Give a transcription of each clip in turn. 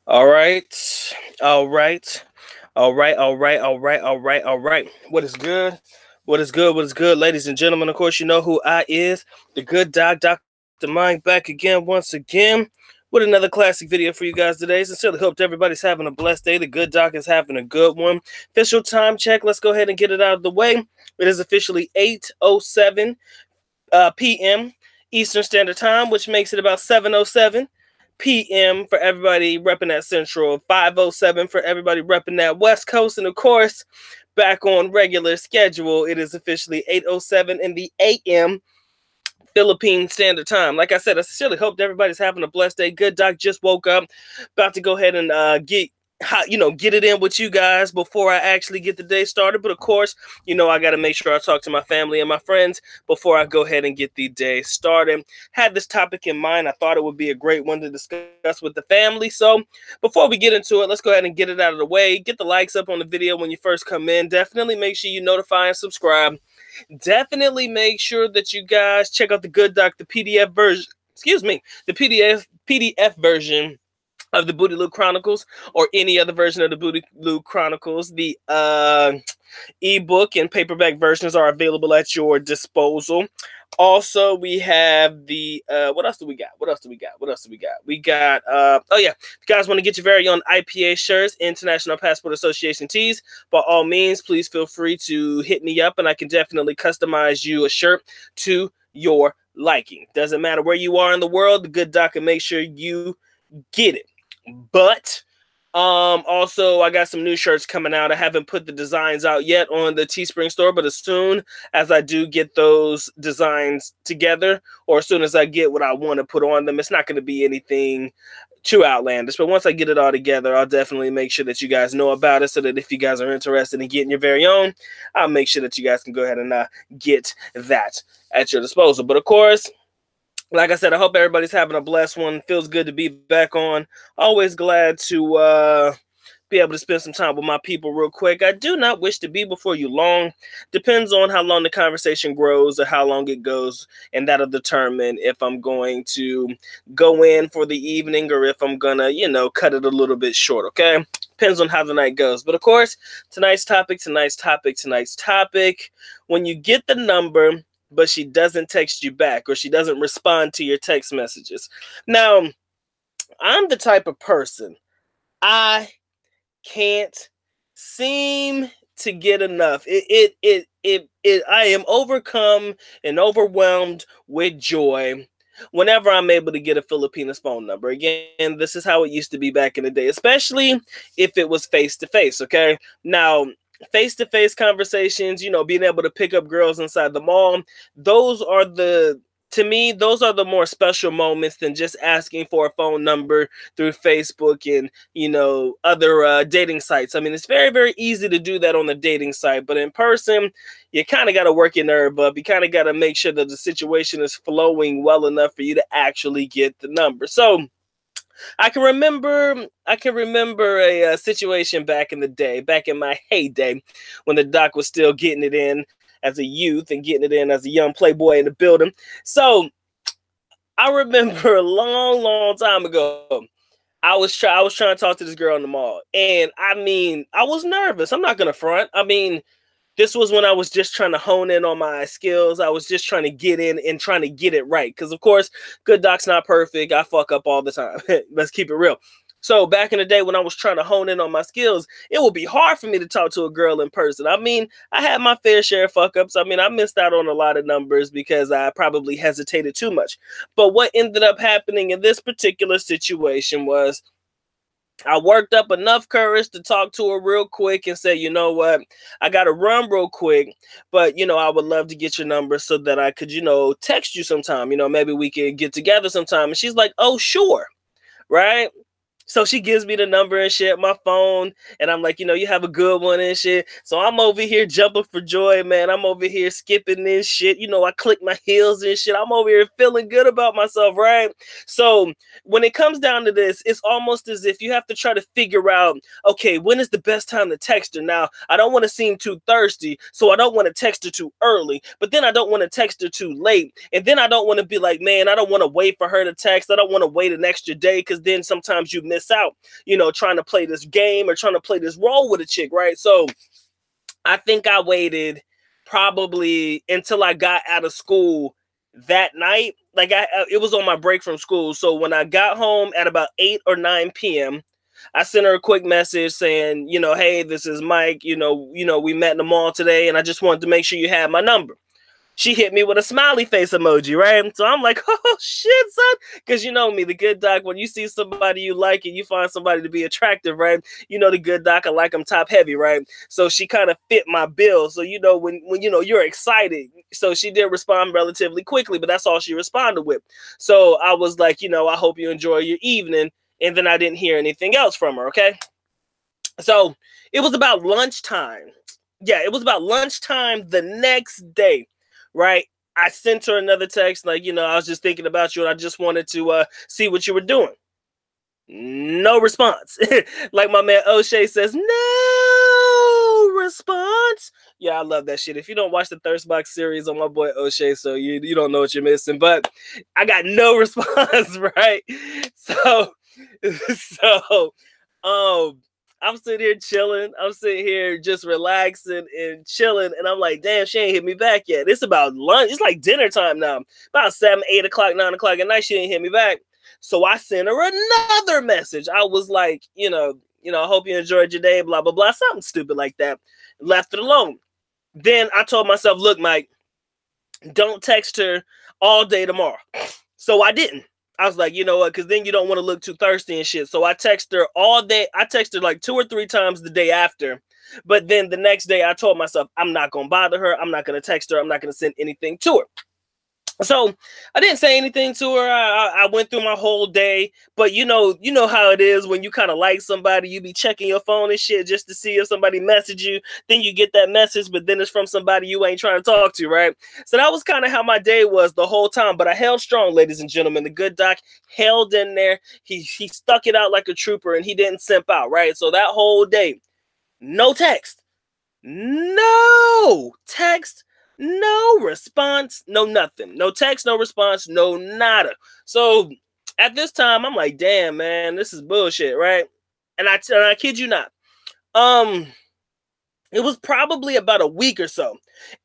All right. All right. All right. All right. All right. All right. All right. What is good? What is good? What is good, ladies and gentlemen? Of course, you know who I is. The good doc, Dr. Mind, back again, once again, with another classic video for you guys today. Sincerely hope everybody's having a blessed day. The good doc is having a good one. Official time check. Let's go ahead and get it out of the way. It is officially 8:07 p.m. Eastern Standard Time, which makes it about 7:07 p.m. for everybody repping that Central, 5:07 for everybody repping that West Coast, and of course, back on regular schedule, it is officially 8:07 in the a.m. Philippine Standard Time. Like I said, I sincerely hope everybody's having a blessed day. Good doc just woke up, about to go ahead and get it in with you guys before I actually get the day started. But of course, I got to make sure I talk to my family and my friends before I go ahead and get the day started. Had this topic in mind. I thought it would be a great one to discuss with the family. So before we get into it, let's go ahead and get it out of the way. Get the likes up on the video when you first come in. Definitely make sure you notify and subscribe. Definitely make sure that you guys check out the Good Doc, the PDF version. Excuse me, the PDF version of the BOOTYLOO Chronicles, or any other version of the BOOTYLOO Chronicles. The ebook and paperback versions are available at your disposal. Also, we have the what else do we got? We got oh yeah, if you guys want to get your very own IPA shirts, International Passport Association tees, by all means, please feel free to hit me up and I can definitely customize you a shirt to your liking. Doesn't matter where you are in the world, the Good Doc can make sure you get it. But also, I got some new shirts coming out. I haven't put the designs out yet on the Teespring store, but as soon as I do get those designs together, or as soon as I get what I want to put on them, it's not going to be anything too outlandish. But once I get it all together, I'll definitely make sure that you guys know about it, so that if you guys are interested in getting your very own, I'll make sure that you guys can go ahead and get that at your disposal. But of course, like I said, I hope everybody's having a blessed one. Feels good to be back on. Always glad to be able to spend some time with my people real quick. I do not wish to be before you long. Depends on how long the conversation grows or how long it goes, and that'll determine if I'm going to go in for the evening or if I'm gonna, cut it a little bit short, okay? Depends on how the night goes. But of course, tonight's topic, when you get the number but she doesn't text you back, or she doesn't respond to your text messages. Now, I'm the type of person, I can't seem to get enough. I am overcome and overwhelmed with joy whenever I'm able to get a Filipina's phone number. Again, this is how it used to be back in the day, especially if it was face-to-face, okay? Now, face-to-face conversations, being able to pick up girls inside the mall, to me, those are the more special moments than just asking for a phone number through Facebook and, other dating sites. I mean, it's very, very easy to do that on the dating site, but in person, you kind of got to work your nerve up. You kind of got to make sure that the situation is flowing well enough for you to actually get the number. So, I can remember a situation back in the day, back in my heyday, when the doc was still getting it in as a youth and getting it in as a young playboy in the building. So I remember a long, long time ago, I was trying to talk to this girl in the mall, and I mean, I was nervous. I'm not gonna front. I mean, this was when I was just trying to hone in on my skills. I was just trying to get in and trying to get it right. Because, of course, Good Doc's not perfect. I fuck up all the time. Let's keep it real. So back in the day when I was trying to hone in on my skills, it would be hard for me to talk to a girl in person. I mean, I had my fair share of fuck ups. I mean, I missed out on a lot of numbers because I probably hesitated too much. But what ended up happening in this particular situation was, I worked up enough courage to talk to her real quick and say, you know what, I got to run real quick, but, I would love to get your number so that I could, text you sometime. Maybe we could get together sometime. And she's like, oh, sure. Right. So she gives me the number and shit, my phone, and I'm like, you have a good one and shit. So I'm over here jumping for joy, man. I'm over here skipping this shit. I click my heels and shit. I'm over here feeling good about myself, right? So when it comes down to this, it's almost as if you have to try to figure out, okay, when is the best time to text her? Now, I don't want to seem too thirsty, so I don't want to text her too early, but then I don't want to text her too late. And then I don't want to be like, man, I don't want to wait for her to text. I don't want to wait an extra day, because then sometimes you miss out, you know, trying to play this game or trying to play this role with a chick, right? So I think I waited probably until I got out of school that night. Like it was on my break from school. So when I got home at about 8 or 9 p.m., I sent her a quick message saying, you know, hey, this is Mike. You know, we met in the mall today, and I just wanted to make sure you had my number. She hit me with a smiley face emoji, right? So I'm like, oh, shit, son. Because you know me, the good doc, when you see somebody you like and you find somebody to be attractive, right? You know the good doc, I like them top heavy, right? So she kind of fit my bill. So, you know, when you know, you're excited. So she did respond relatively quickly, but that's all she responded with. So I was like, you know, I hope you enjoy your evening. And then I didn't hear anything else from her, okay? So it was about lunchtime. Yeah, it was about lunchtime the next day. Right, I sent her another text like, you know, I was just thinking about you and I just wanted to see what you were doing. No response. Like my man O'Shea says, no response. Yeah, I love that shit. If you don't watch the Thirst Box series on my boy O'Shea, so you don't know what you're missing. But I got no response, right? So I'm sitting here chilling. I'm sitting here just relaxing and chilling. And I'm like, damn, she ain't hit me back yet. It's about lunch. It's like dinner time now. About 7, 8 o'clock, 9 o'clock at night, she didn't hit me back. So I sent her another message. I was like, you know, I hope you enjoyed your day, blah, blah, blah. Something stupid like that. Left it alone. Then I told myself, look, Mike, don't text her all day tomorrow. So I didn't. I was like, you know what? Because then you don't want to look too thirsty and shit. So I texted her all day. I texted her like 2 or 3 times the day after. But then the next day I told myself, I'm not going to bother her. I'm not going to text her. I'm not going to send anything to her. So I didn't say anything to her. I went through my whole day, but you know how it is when you kind of like somebody, you be checking your phone and shit just to see if somebody messaged you. Then you get that message, but then it's from somebody you ain't trying to talk to, right? So that was kind of how my day was the whole time. But I held strong, ladies and gentlemen. The good doc held in there. He stuck it out like a trooper, and he didn't simp out, right? So that whole day, no text, no text. No response, no nothing. No text, no response, no nada. So at this time, I'm like, damn, man, this is bullshit, right? And I kid you not. It was probably about a week or so.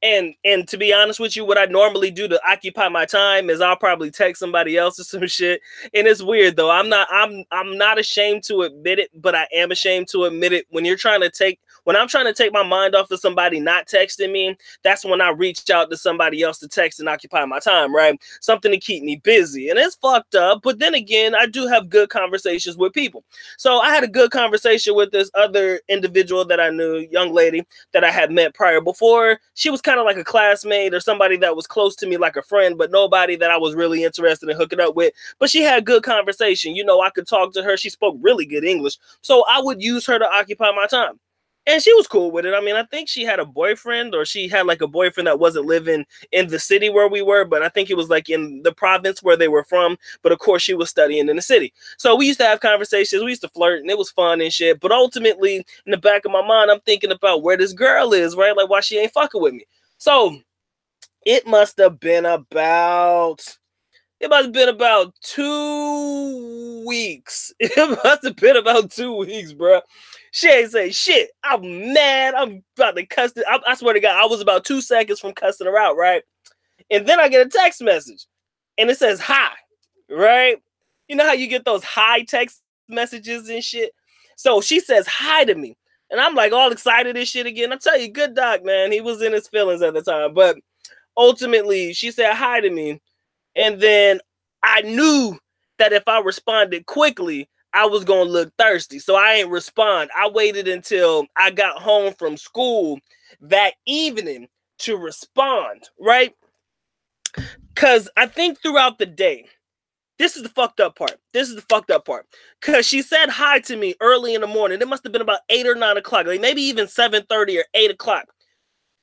And to be honest with you, what I normally do to occupy my time is I'll probably text somebody else or some shit. And it's weird though. I'm not ashamed to admit it, but I am ashamed to admit it. When I'm trying to take my mind off of somebody not texting me, that's when I reach out to somebody else to text and occupy my time, right? Something to keep me busy. And it's fucked up. But then again, I do have good conversations with people. So I had a good conversation with this other individual that I knew, young lady that I had met prior before. She was kind of like a classmate or somebody that was close to me like a friend, but nobody that I was really interested in hooking up with. But she had good conversation. You know, I could talk to her. She spoke really good English. So I would use her to occupy my time. And she was cool with it. I mean, I think she had a boyfriend, or she had like a boyfriend that wasn't living in the city where we were, but I think it was like in the province where they were from. But of course, she was studying in the city. So we used to have conversations. We used to flirt, and it was fun and shit. But ultimately, in the back of my mind, I'm thinking about where this girl is, right? Like, why she ain't fucking with me. So it must have been about 2 weeks. It must have been about 2 weeks, bro. She ain't say shit. I'm mad. I'm about to cuss it. I swear to God, I was about 2 seconds from cussing her out, right? And then I get a text message, and it says hi, right? You know how you get those hi text messages and shit? So she says hi to me, and I'm like all excited and shit again. I tell you, good doc, man. He was in his feelings at the time, but ultimately, she said hi to me, and then I knew that if I responded quickly, I was going to look thirsty. So I ain't respond. I waited until I got home from school that evening to respond, right? Because I think throughout the day, this is the fucked up part. Because she said hi to me early in the morning. It must have been about 8 or 9 o'clock, like maybe even 7:30 or 8 o'clock.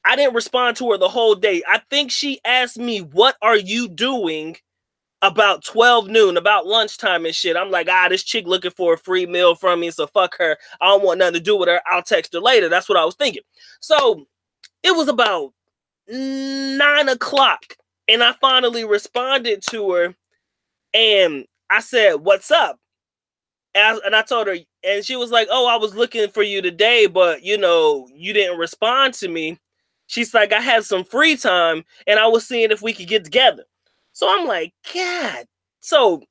I didn't respond to her the whole day. I think she asked me, what are you doing? About 12 noon, about lunchtime and shit. I'm like, this chick looking for a free meal from me, so fuck her. I don't want nothing to do with her. I'll text her later. That's what I was thinking. So it was about 9 o'clock, and I finally responded to her, and I said, what's up? And I told her, and she was like, oh, I was looking for you today, but, you know, you didn't respond to me. She's like, I had some free time, and I was seeing if we could get together. So I'm like, God. So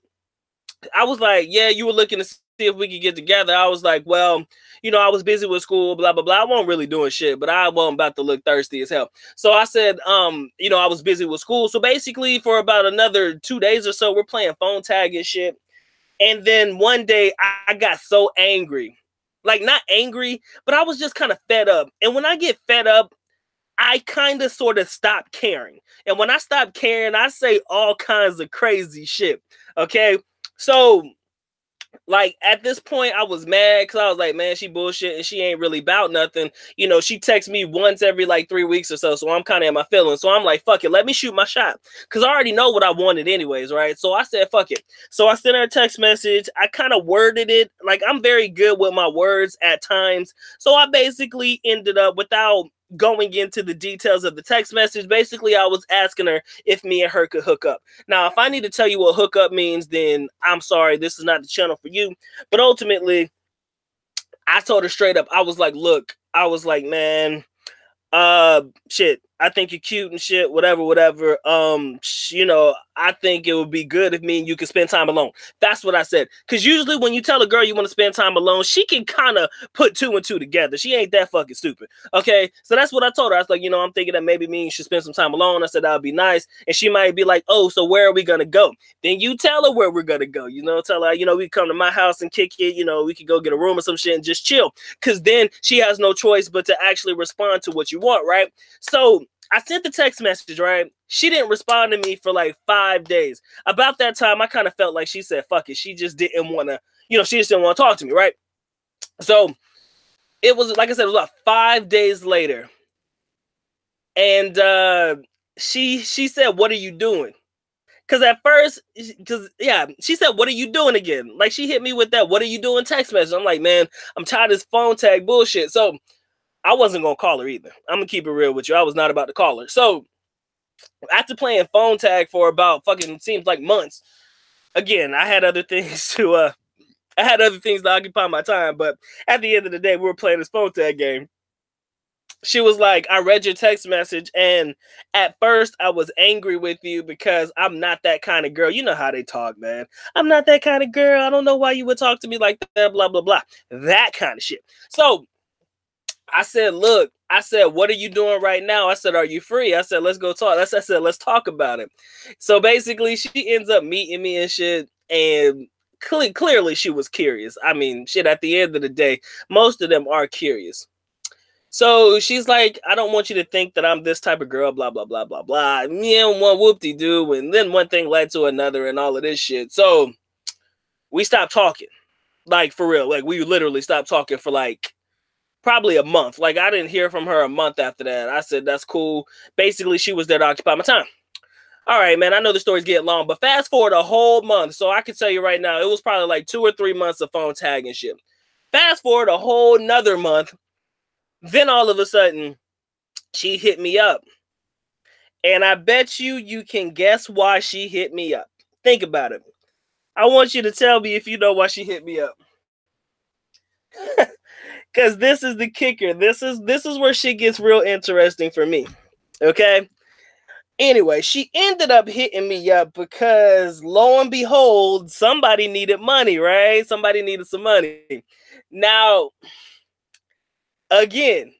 I was like, yeah, you were looking to see if we could get together. I was like, well, you know, I was busy with school, blah, blah, blah. I wasn't really doing shit, but I wasn't about to look thirsty as hell. So I said, you know, I was busy with school. So basically for about another 2 days or so, we're playing phone tag and shit. And then one day I got so angry, like not angry, but I was just kind of fed up. And when I get fed up, I kind of sort of stop caring. And when I stop caring, I say all kinds of crazy shit. Okay. So like at this point, I was mad because I was like, man, she bullshit and she ain't really about nothing. You know, she texts me once every like 3 weeks or so. So I'm kind of in my feelings. So I'm like, fuck it, let me shoot my shot. Because I already know what I wanted anyways, right? So I said, fuck it. So I sent her a text message. I kind of worded it. Like I'm very good with my words at times. So I basically ended up without going into the details of the text message. Basically, I was asking her if me and her could hook up. Now, if I need to tell you what hookup means, then I'm sorry, this is not the channel for you. But ultimately, I told her straight up, I was like, look, I was like, man, shit, I think you're cute and shit, whatever. You know, I think it would be good if me and you could spend time alone. That's what I said. Because usually when you tell a girl you want to spend time alone, she can kind of put 2 and 2 together. She ain't that fucking stupid. Okay. So that's what I told her. I was like, you know, I'm thinking that maybe me and you should spend some time alone. I said, that would be nice. And she might be like, oh, so where are we going to go? Then you tell her where we're going to go. You know, tell her, you know, we come to my house and kick it. You know, we could go get a room or some shit and just chill. Because then she has no choice but to actually respond to what you want, right? So I sent the text message, right? She didn't respond to me for like 5 days. About that time, I kind of felt like she said, fuck it. She just didn't want to, you know, she just didn't want to talk to me, right? So it was, like I said, it was about 5 days later. And she said, what are you doing? Because at first, she said, what are you doing again? Like she hit me with that, what are you doing text message? I'm like, man, I'm tired of this phone tag bullshit. So I wasn't going to call her either. I'm going to keep it real with you. I was not about to call her. So after playing phone tag for about fucking seems like months, again, I had other things to occupy my time. But at the end of the day, we were playing this phone tag game. She was like, I read your text message, and at first I was angry with you because I'm not that kind of girl. You know how they talk, man. I'm not that kind of girl. I don't know why you would talk to me like that, blah, blah, blah. That kind of shit. So I said, look, I said, what are you doing right now? I said, are you free? I said, let's go talk. I said, let's talk about it. So basically, she ends up meeting me and shit. And clearly, she was curious. I mean, shit, at the end of the day, most of them are curious. So she's like, I don't want you to think that I'm this type of girl, blah, blah, blah, blah, blah. Yeah, one whoop-de-doo. And then one thing led to another and all of this shit. So we stopped talking. Like, for real. Like, we literally stopped talking for like probably a month. Like I didn't hear from her a month after that. I said, that's cool. Basically, she was there to occupy my time. All right, man, I know the story's getting long, but fast forward a whole month. So I can tell you right now, it was probably like 2 or 3 months of phone tag and shit. Fast forward a whole nother month. Then all of a sudden, she hit me up. And I bet you can guess why she hit me up. Think about it. I want you to tell me if you know why she hit me up. Because this is the kicker. This is where shit gets real interesting for me. Okay? Anyway, she ended up hitting me up because lo and behold, somebody needed money, right? Somebody needed some money. Now, again,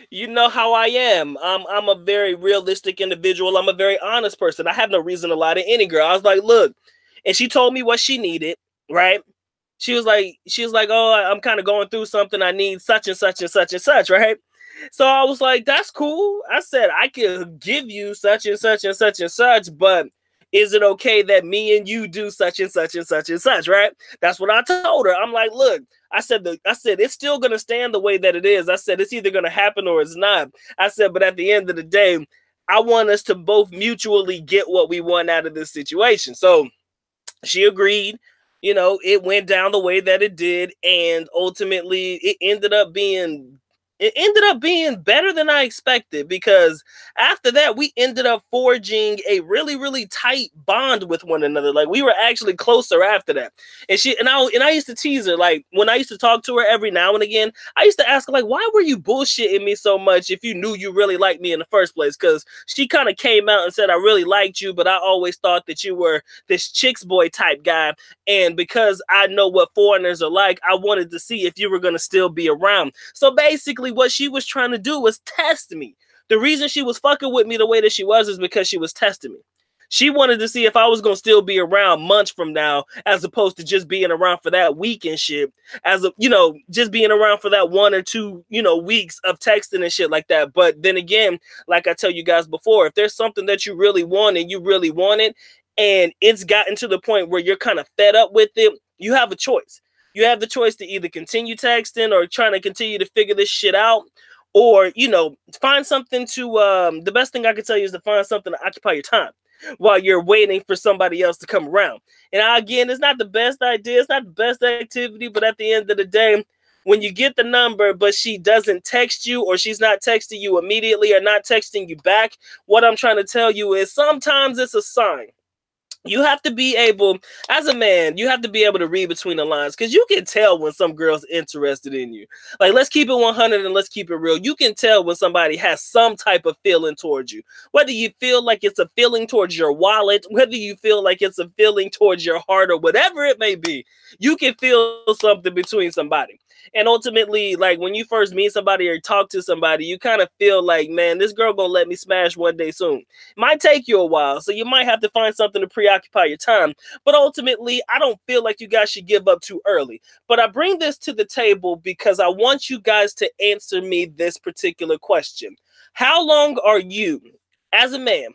you know how I am. I'm a very realistic individual. I'm a very honest person. I have no reason to lie to any girl. I was like, look, and she told me what she needed, right? She was like, oh, I'm kind of going through something. I need such and such and such and such, right? So I was like, that's cool. I said, I could give you such and such and such and such, but is it okay that me and you do such and such and such and such, right? That's what I told her. I'm like, look, I said, it's still going to stand the way that it is. I said, it's either going to happen or it's not. I said, but at the end of the day, I want us to both mutually get what we want out of this situation. So she agreed. You know, it went down the way that it did, and ultimately it ended up being better than I expected, because After that, we ended up forging a really, really tight bond with one another. Like, we were actually closer after that. And I used to tease her, like, when I used to talk to her every now and again, I used to ask her, like, why were you bullshitting me so much if you knew you really liked me in the first place? Because she kind of came out and said, I really liked you, but I always thought that you were this chicks boy type guy. And because I know what foreigners are like, I wanted to see if you were going to still be around. So basically what she was trying to do was test me. The reason she was fucking with me the way that she was is because she was testing me. She wanted to see if I was going to still be around months from now, as opposed to just being around for that week and shit. Just being around for that 1 or 2, weeks of texting and shit like that. But then again, like I tell you guys before, if there's something that you really want and you really want it, and it's gotten to the point where you're kind of fed up with it, you have a choice. You have the choice to either continue texting or trying to continue to figure this shit out, or, find something to, the best thing I can tell you is to find something to occupy your time while you're waiting for somebody else to come around. And again, it's not the best idea, it's not the best activity, but at the end of the day, when you get the number, but she doesn't text you, or she's not texting you immediately or not texting you back, what I'm trying to tell you is sometimes it's a sign. You have to be able, as a man, you have to be able to read between the lines, because you can tell when some girl's interested in you. Like, let's keep it 100 and let's keep it real. You can tell when somebody has some type of feeling towards you. Whether you feel like it's a feeling towards your wallet, whether you feel like it's a feeling towards your heart, or whatever it may be, you can feel something between somebody. And ultimately, like, when you first meet somebody or talk to somebody, you kind of feel like, man, this girl gonna let me smash one day soon. It might take you a while, so you might have to find something to preoccupy your time. But ultimately, I don't feel like you guys should give up too early. But I bring this to the table because I want you guys to answer me this particular question. How long are you, as a man,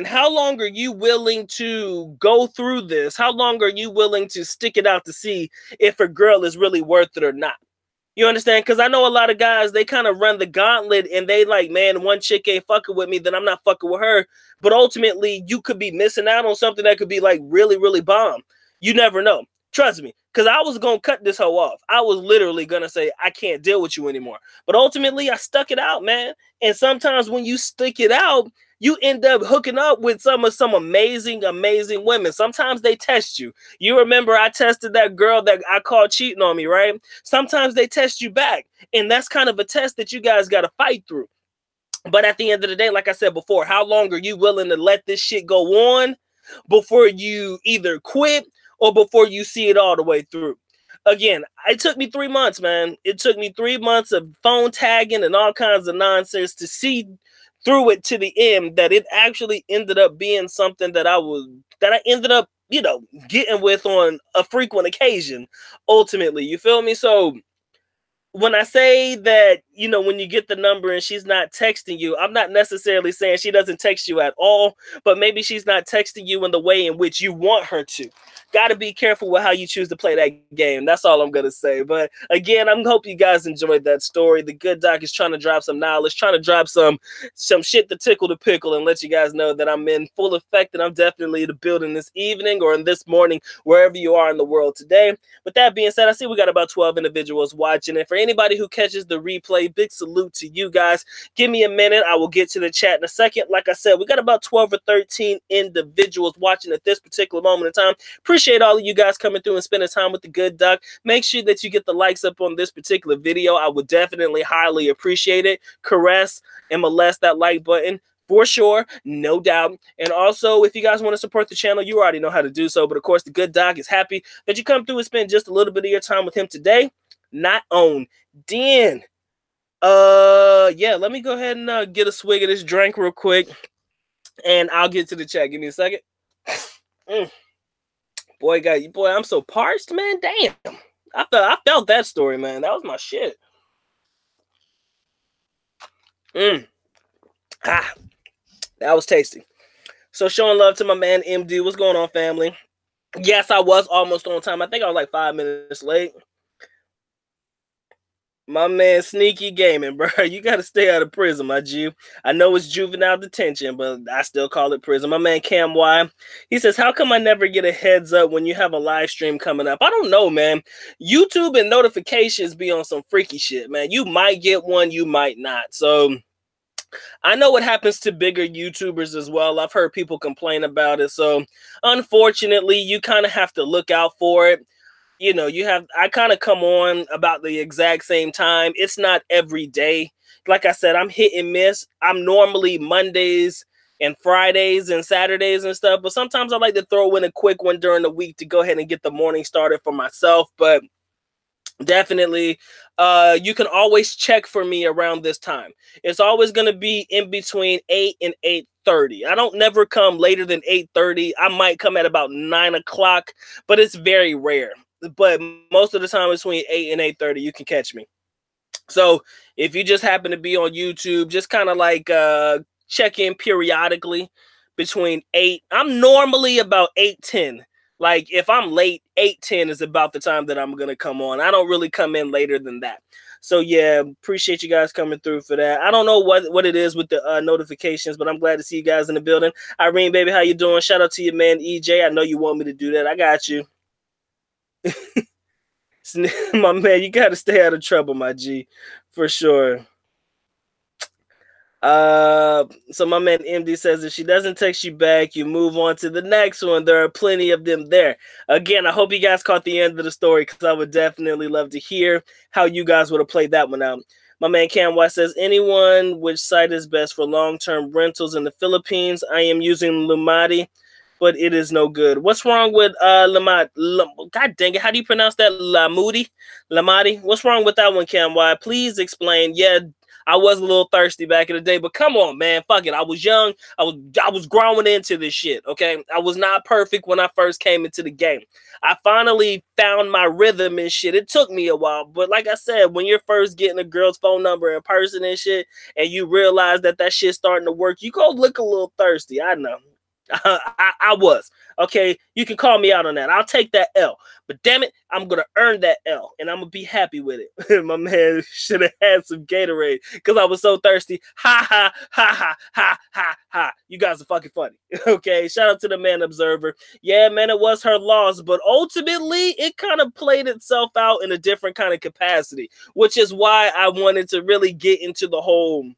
how long are you willing to go through this? How long are you willing to stick it out to see if a girl is really worth it or not? You understand? Because I know a lot of guys, they kind of run the gauntlet and they like, man, one chick ain't fucking with me, then I'm not fucking with her. But ultimately, you could be missing out on something that could be like really, really bomb. You never know. Trust me, because I was going to cut this hoe off. I was literally going to say, I can't deal with you anymore. But ultimately, I stuck it out, man. And sometimes when you stick it out, you end up hooking up with some amazing, amazing women. Sometimes they test you. You remember I tested that girl that I called cheating on me, right? Sometimes they test you back. And that's kind of a test that you guys got to fight through. But at the end of the day, like I said before, how long are you willing to let this shit go on before you either quit or before you see it all the way through? Again, it took me 3 months, man. It took me 3 months of phone tagging and all kinds of nonsense to see through it to the end that it actually ended up being something that I ended up, getting with on a frequent occasion, ultimately. You feel me? So when I say that, when you get the number and she's not texting you, I'm not necessarily saying she doesn't text you at all, but maybe she's not texting you in the way in which you want her to. Got to be careful with how you choose to play that game. That's all I'm going to say. But again, I hope you guys enjoyed that story. The good doc is trying to drop some knowledge, trying to drop some shit to tickle the pickle and let you guys know that I'm in full effect and I'm definitely in the building this evening or in this morning, wherever you are in the world today. With that being said, I see we got about 12 individuals watching. And for anybody who catches the replay, big salute to you guys. Give me a minute. I will get to the chat in a second. Like I said, we got about 12 or 13 individuals watching at this particular moment in time. Appreciate all of you guys coming through and spending time with the good doc. Make sure that you get the likes up on this particular video. I would definitely highly appreciate it. Caress and molest that like button. For sure, no doubt. And also, if you guys want to support the channel, you already know how to do so. But of course, the good doc is happy that you come through and spend just a little bit of your time with him today. Not on Den. Yeah, let me go ahead and get a swig of this drink real quick, and I'll get to the chat. Give me a second. Boy, I'm so parched, man. Damn, I felt that story, man. That was my shit. That was tasty. So showing love to my man MD. What's going on, family? Yes, I was almost on time. I think I was like 5 minutes late. My man, Sneaky Gaming, bro. You got to stay out of prison, my G. I know it's juvenile detention, but I still call it prison. My man, Cam Y. He says, how come I never get a heads up when you have a live stream coming up? I don't know, man. YouTube and notifications be on some freaky shit, man. You might get one, you might not. So I know what happens to bigger YouTubers as well. I've heard people complain about it. So unfortunately, you kind of have to look out for it. You know, I kind of come on about the exact same time. It's not every day. Like I said, I'm hit and miss. I'm normally Mondays and Fridays and Saturdays and stuff. But sometimes I like to throw in a quick one during the week to go ahead and get the morning started for myself. But definitely, you can always check for me around this time. It's always going to be in between 8 and 8:30. I don't never come later than 8:30. I might come at about 9 o'clock, but it's very rare. But most of the time between 8 and 8:30, you can catch me. So if you just happen to be on YouTube, just kind of like check in periodically between 8. I'm normally about 8:10. Like if I'm late, 8:10 is about the time that I'm going to come on. I don't really come in later than that. So yeah, appreciate you guys coming through for that. I don't know what it is with the notifications, but I'm glad to see you guys in the building. Irene, baby, how you doing? Shout out to your man, EJ. I know you want me to do that. I got you. My man, you got to stay out of trouble, my G, for sure. So my man MD says if she doesn't text you back, you move on to the next one. There are plenty of them there. Again, I hope you guys caught the end of the story because I would definitely love to hear how you guys would have played that one out. My man Cam White says, anyone which site is best for long-term rentals in the Philippines? I am using Lumati, but it is no good. What's wrong with Lamati? God dang it, how do you pronounce that? Lamati? What's wrong with that one, Cam White? Please explain. Yeah, I was a little thirsty back in the day, but come on, man. Fuck it. I was young. I was growing into this shit, okay? I was not perfect when I first came into the game. I finally found my rhythm and shit. It took me a while, but like I said, when you're first getting a girl's phone number in person and shit, and you realize that shit's starting to work, you go look a little thirsty. I know. I was. Okay, you can call me out on that. I'll take that L. But damn it, I'm going to earn that L, and I'm going to be happy with it. My man should have had some Gatorade because I was so thirsty. Ha, ha, ha, ha, ha, ha, ha. You guys are fucking funny. Okay, shout out to the man Observer. Yeah, man, it was her loss, but ultimately, it kind of played itself out in a different kind of capacity, which is why I wanted to really get into the whole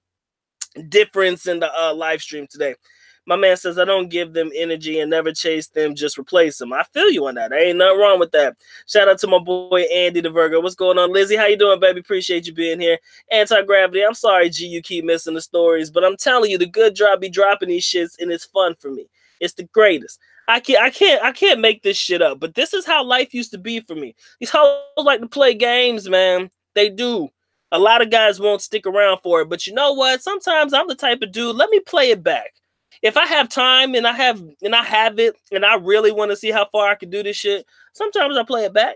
difference in the live stream today. My man says, I don't give them energy and never chase them, just replace them. I feel you on that. There ain't nothing wrong with that. Shout out to my boy, Andy the Virgo. What's going on, Lizzie? How you doing, baby? Appreciate you being here. Anti-Gravity, I'm sorry, G, you keep missing the stories, but I'm telling you, the good drop be dropping these shits, and it's fun for me. It's the greatest. I can't make this shit up, but this is how life used to be for me. These hoes like to play games, man. They do. A lot of guys won't stick around for it, but you know what? Sometimes I'm the type of dude, let me play it back. If I have time and I have it and I really want to see how far I can do this shit, sometimes I play it back.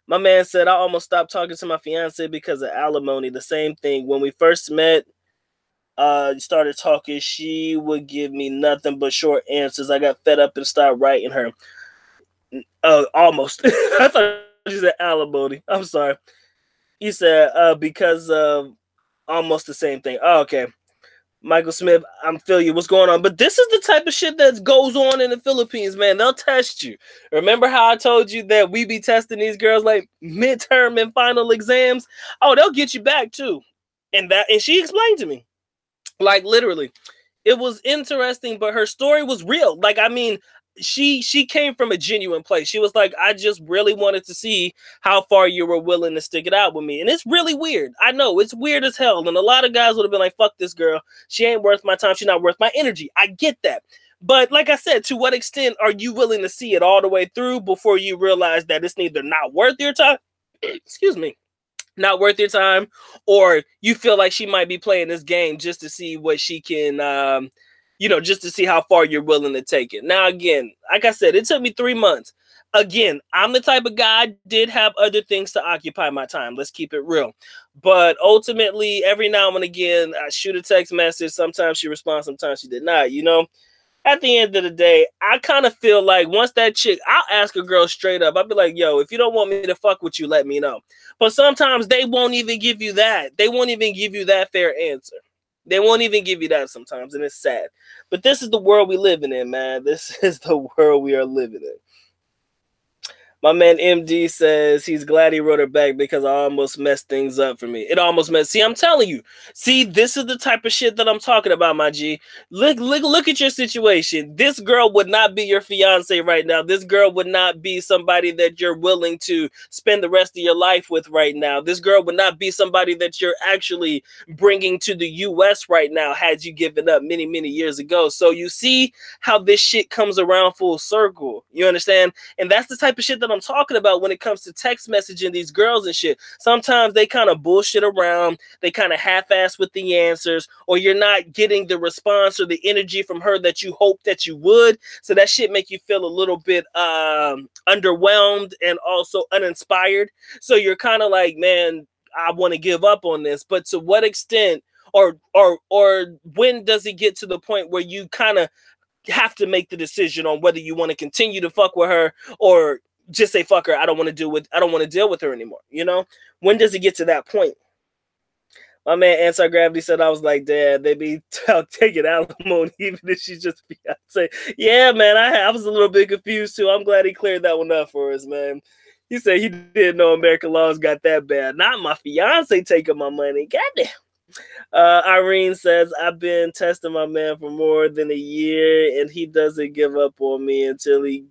My man said, I almost stopped talking to my fiance because of alimony. The same thing. When we first met, started talking, she would give me nothing but short answers. I got fed up and started writing her. Almost. I thought you said alimony. I'm sorry. He said, because of almost the same thing. Oh, okay. Michael Smith, I'm feel you. What's going on? But this is the type of shit that goes on in the Philippines, man. They'll test you. Remember how I told you that we be testing these girls like midterm and final exams? Oh, they'll get you back too. And she explained to me. Like literally. It was interesting, but her story was real. Like, I mean, she came from a genuine place. She was like, I just really wanted to see how far you were willing to stick it out with me. And it's really weird. I know it's weird as hell. And a lot of guys would have been like, fuck this girl. She ain't worth my time. She's not worth my energy. I get that. But like I said, to what extent are you willing to see it all the way through before you realize that it's neither not worth your time? Excuse me. Not worth your time, or you feel like she might be playing this game just to see what she can, just to see how far you're willing to take it. Now, again, like I said, it took me 3 months. Again, I'm the type of guy I did have other things to occupy my time. Let's keep it real. But ultimately, every now and again, I shoot a text message. Sometimes she responds, sometimes she did not, At the end of the day, I kind of feel like once that chick, I'll ask a girl straight up. I'll be like, yo, if you don't want me to fuck with you, let me know. But sometimes they won't even give you that. They won't even give you that fair answer. They won't even give you that sometimes, and it's sad. But this is the world we living in, man. This is the world we are living in. My man MD says he's glad he wrote her back because I almost messed things up for me. It almost messed. See, I'm telling you. See, this is the type of shit that I'm talking about, my G. Look at your situation. This girl would not be your fiance right now. This girl would not be somebody that you're willing to spend the rest of your life with right now. This girl would not be somebody that you're actually bringing to the U.S. right now had you given up many, many years ago. So you see how this shit comes around full circle. You understand? And that's the type of shit that I'm talking about when it comes to text messaging these girls and shit. Sometimes they kind of bullshit around, they kind of half-ass with the answers, or you're not getting the response or the energy from her that you hope that you would. So that shit make you feel a little bit underwhelmed and also uninspired. So you're kind of like, man, I want to give up on this. But to what extent or when does it get to the point where you kind of have to make the decision on whether you want to continue to fuck with her or just say fuck her, I don't want to deal with her anymore, you know? When does it get to that point? My man Anti-Gravity said, I was like, Dad, they be taking alimony even if she's just fiance. Yeah, man, I was a little bit confused too. I'm glad he cleared that one up for us, man. He said he didn't know American laws got that bad. Not my fiance taking my money. Goddamn. Irene says, I've been testing my man for more than a year and he doesn't give up on me until he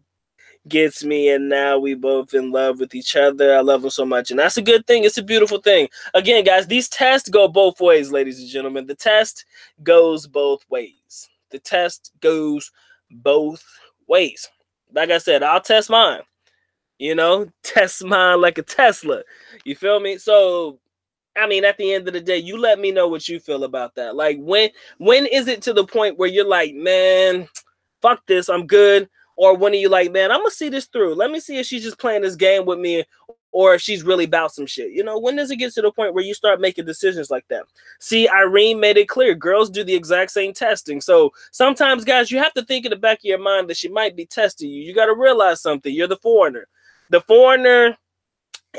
gets me, and now we both in love with each other. I love him so much, and that's a good thing. It's a beautiful thing. Again, guys, these tests go both ways, ladies and gentlemen. The test goes both ways. The test goes both ways. Like I said, I'll test mine. You know, test mine like a Tesla. You feel me? So I mean, at the end of the day, you let me know what you feel about that. Like, when is it to the point where you're like, man, fuck this, I'm good? Or when are you like, man, I'm gonna see this through. Let me see if she's just playing this game with me or if she's really about some shit. You know, when does it get to the point where you start making decisions like that? See, Irene made it clear. Girls do the exact same testing. So sometimes, guys, you have to think in the back of your mind that she might be testing you. You got to realize something. You're the foreigner. The foreigner,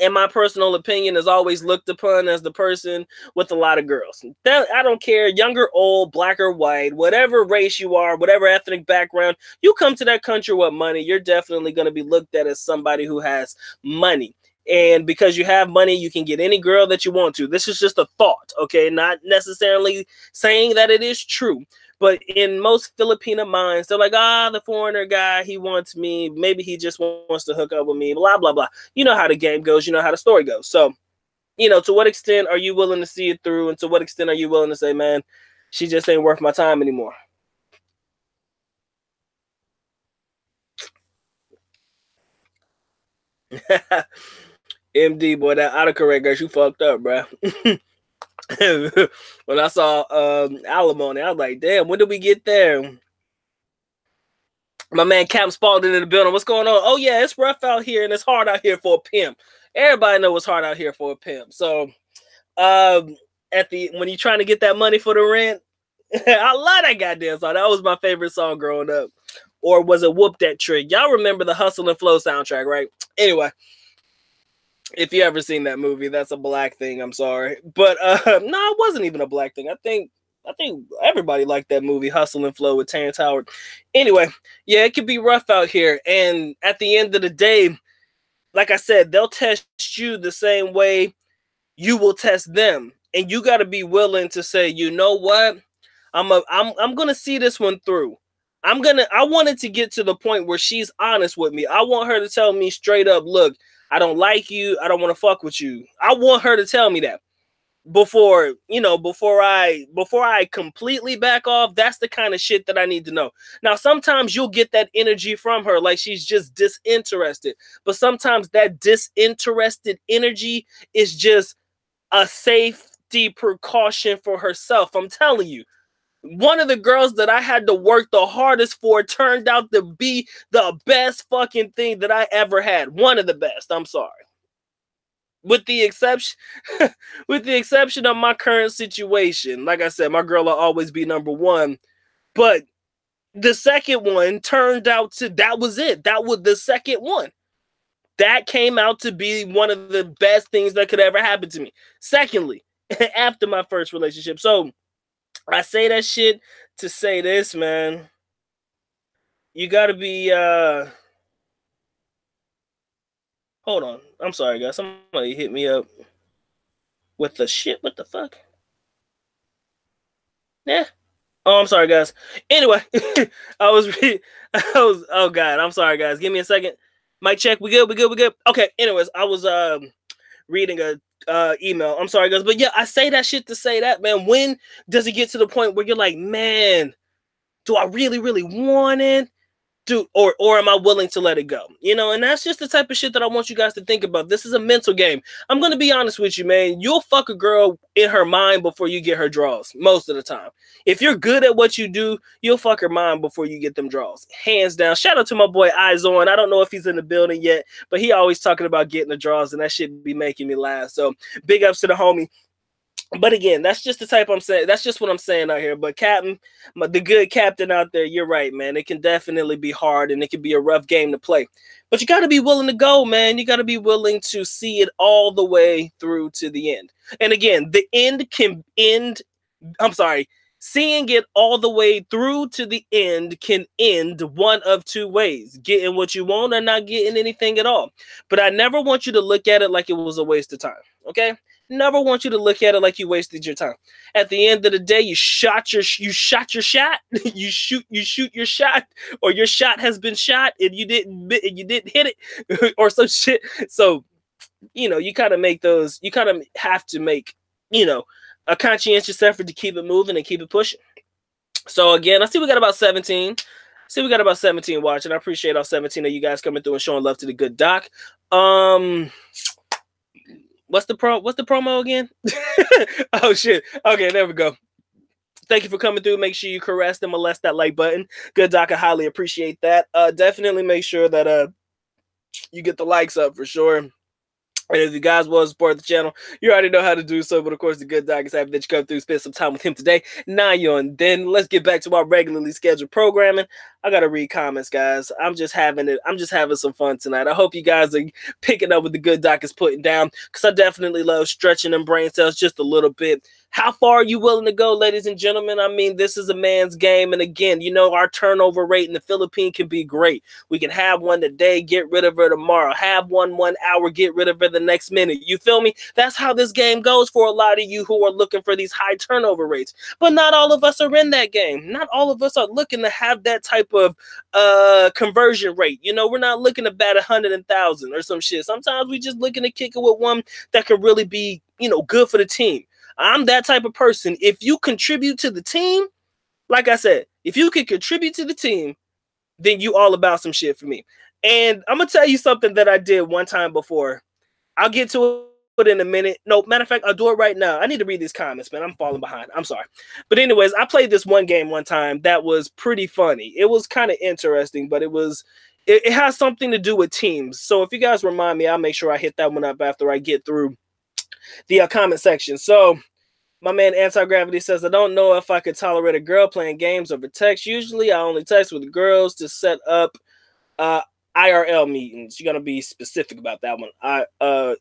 in my personal opinion, is always looked upon as the person with a lot of girls. I don't care, young or old, black or white, whatever race you are, whatever ethnic background, you come to that country with money, you're definitely going to be looked at as somebody who has money. And because you have money, you can get any girl that you want to. This is just a thought, okay? Not necessarily saying that it is true. But in most Filipino minds, they're like, the foreigner guy, he wants me. Maybe he just wants to hook up with me, blah, blah, blah. You know how the game goes. You know how the story goes. So, you know, to what extent are you willing to see it through? And to what extent are you willing to say, man, she just ain't worth my time anymore? MD, boy, that autocorrect got you fucked up, bro. When I saw alimony, I was like, damn, when did we get there? My man Captain Spalding in the building. What's going on? Oh yeah, it's rough out here and it's hard out here for a pimp. Everybody knows it's hard out here for a pimp. So when you're trying to get that money for the rent, I love that goddamn song. That was my favorite song growing up. Or was it Whoop That Trick? Y'all remember the Hustle and Flow soundtrack, right? Anyway, if you ever seen that movie, that's a black thing. I'm sorry. But no, it wasn't even a black thing. I think everybody liked that movie, Hustle and Flow with Terrence Howard. Anyway, yeah, it could be rough out here. And at the end of the day, like I said, they'll test you the same way you will test them. And you got to be willing to say, you know what? I'm going to see this one through. I want it to get to the point where she's honest with me. I want her to tell me straight up, look, I don't like you. I don't want to fuck with you. I want her to tell me that before I completely back off. That's the kind of shit that I need to know. Now, sometimes you'll get that energy from her, like she's just disinterested. But sometimes that disinterested energy is just a safety precaution for herself. I'm telling you. One of the girls that I had to work the hardest for turned out to be the best fucking thing that I ever had. One of the best. I'm sorry. With the exception of my current situation. Like I said, my girl will always be number one. But the second one turned out that was it. That was the second one. That came out to be one of the best things that could ever happen to me. Secondly, after my first relationship. So I say that shit to say this, man. You gotta be Hold on. I'm sorry, guys. Somebody hit me up with the shit. What the fuck? Yeah. Oh, I'm sorry, guys. Anyway, oh God, I'm sorry, guys. Give me a second. Mic check. We good? We good? We good? Okay. Anyways, I was reading a email. I'm sorry, guys, but yeah, I say that shit to say that, man. When does it get to the point where you're like, man, do I really, really want it? Or am I willing to let it go? You know, and that's just the type of shit that I want you guys to think about. This is a mental game. I'm gonna be honest with you, man. You'll fuck a girl in her mind before you get her draws most of the time. If you're good at what you do, you'll fuck her mind before you get them draws. Hands down. Shout out to my boy Eyes On. I don't know if he's in the building yet, but he always talking about getting the draws, and that shit be making me laugh. So big ups to the homie. But again, that's just the type I'm saying. That's just what I'm saying out here. But Captain, the good captain out there, you're right, man. It can definitely be hard and it can be a rough game to play. But you got to be willing to go, man. You got to be willing to see it all the way through to the end. And again, the end can end. I'm sorry. Seeing it all the way through to the end can end one of two ways: getting what you want or not getting anything at all. But I never want you to look at it like it was a waste of time. Okay? Never want you to look at it like you wasted your time. At the end of the day, you shot your shot. you shoot your shot, or your shot has been shot and you didn't hit it or some shit. So, you know, you kind of make those. You kind of have to make, you know, a conscientious effort to keep it moving and keep it pushing. So again, I see we got about 17. See, we got about 17 watching. I appreciate all 17 of you guys coming through and showing love to the good doc. What's the promo again? Oh shit. Okay, there we go. Thank you for coming through. Make sure you caress and molest that like button. Good doc, I highly appreciate that. Definitely make sure that you get the likes up for sure. And if you guys want to support the channel, you already know how to do so. But of course, the good doc is happy that you come through, spend some time with him today. Now you're on. Then let's get back to our regularly scheduled programming. I gotta read comments, guys. I'm just having some fun tonight. I hope you guys are picking up what the good doc is putting down, because I definitely love stretching them brain cells just a little bit. How far are you willing to go, ladies and gentlemen? I mean, this is a man's game. And again, you know, our turnover rate in the Philippines can be great. We can have one today, get rid of her tomorrow. Have one hour, get rid of her the next minute. You feel me? That's how this game goes for a lot of you who are looking for these high turnover rates. But not all of us are in that game. Not all of us are looking to have that type of conversion rate. You know, we're not looking to bat 100,000 or some shit. Sometimes we just looking to kick it with one that can really be, you know, good for the team. I'm that type of person. If you contribute to the team, like I said, if you can contribute to the team, then you all about some shit for me. And I'm going to tell you something that I did one time before. I'll get to it in a minute. No, matter of fact, I'll do it right now. I need to read these comments, man. I'm falling behind. I'm sorry. But anyways, I played this one game one time that was pretty funny. It was kind of interesting, but it has something to do with teams. So if you guys remind me, I'll make sure I hit that one up after I get through the comment section. So my man Anti-Gravity says, I don't know if I could tolerate a girl playing games over text. Usually I only text with the girls to set up IRL meetings. You got to be specific about that one.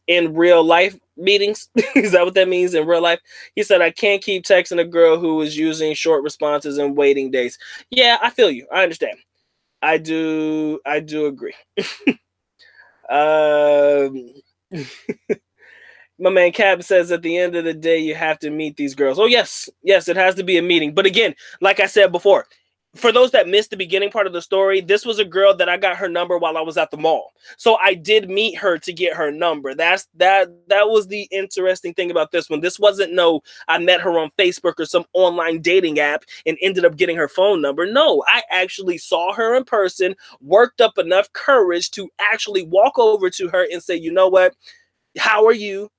In real life meetings. Is that what that means in real life? He said, I can't keep texting a girl who is using short responses and waiting days. Yeah, I feel you. I understand. I do agree. My man Cap says, at the end of the day, you have to meet these girls. Oh, yes. Yes, it has to be a meeting. But again, like I said before, for those that missed the beginning part of the story, this was a girl that I got her number while I was at the mall. So I did meet her to get her number. That was the interesting thing about this one. This wasn't I met her on Facebook or some online dating app and ended up getting her phone number. No, I actually saw her in person, worked up enough courage to actually walk over to her and say, you know what? How are you?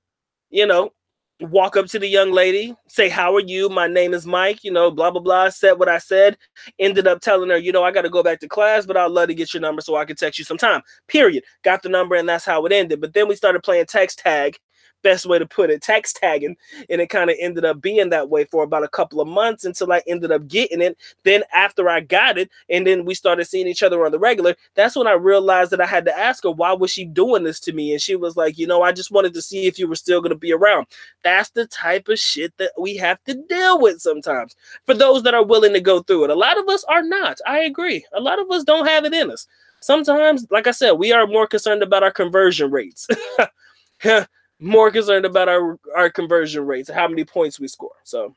You know, walk up to the young lady, say, how are you? My name is Mike, you know, blah, blah, blah. Said what I said. Ended up telling her, you know, I got to go back to class, but I'd love to get your number so I can text you sometime. Period. Got the number, and that's how it ended. But then we started playing text tag. best way to put it, text tagging. And it kind of ended up being that way for about a couple of months until I ended up getting it. Then after I got it, and then we started seeing each other on the regular, that's when I realized that I had to ask her, why was she doing this to me? And she was like, you know, I just wanted to see if you were still going to be around. That's the type of shit that we have to deal with sometimes, for those that are willing to go through it. A lot of us are not. I agree. A lot of us don't have it in us. Sometimes, like I said, we are more concerned about our conversion rates. More concerned about our conversion rates, how many points we score. So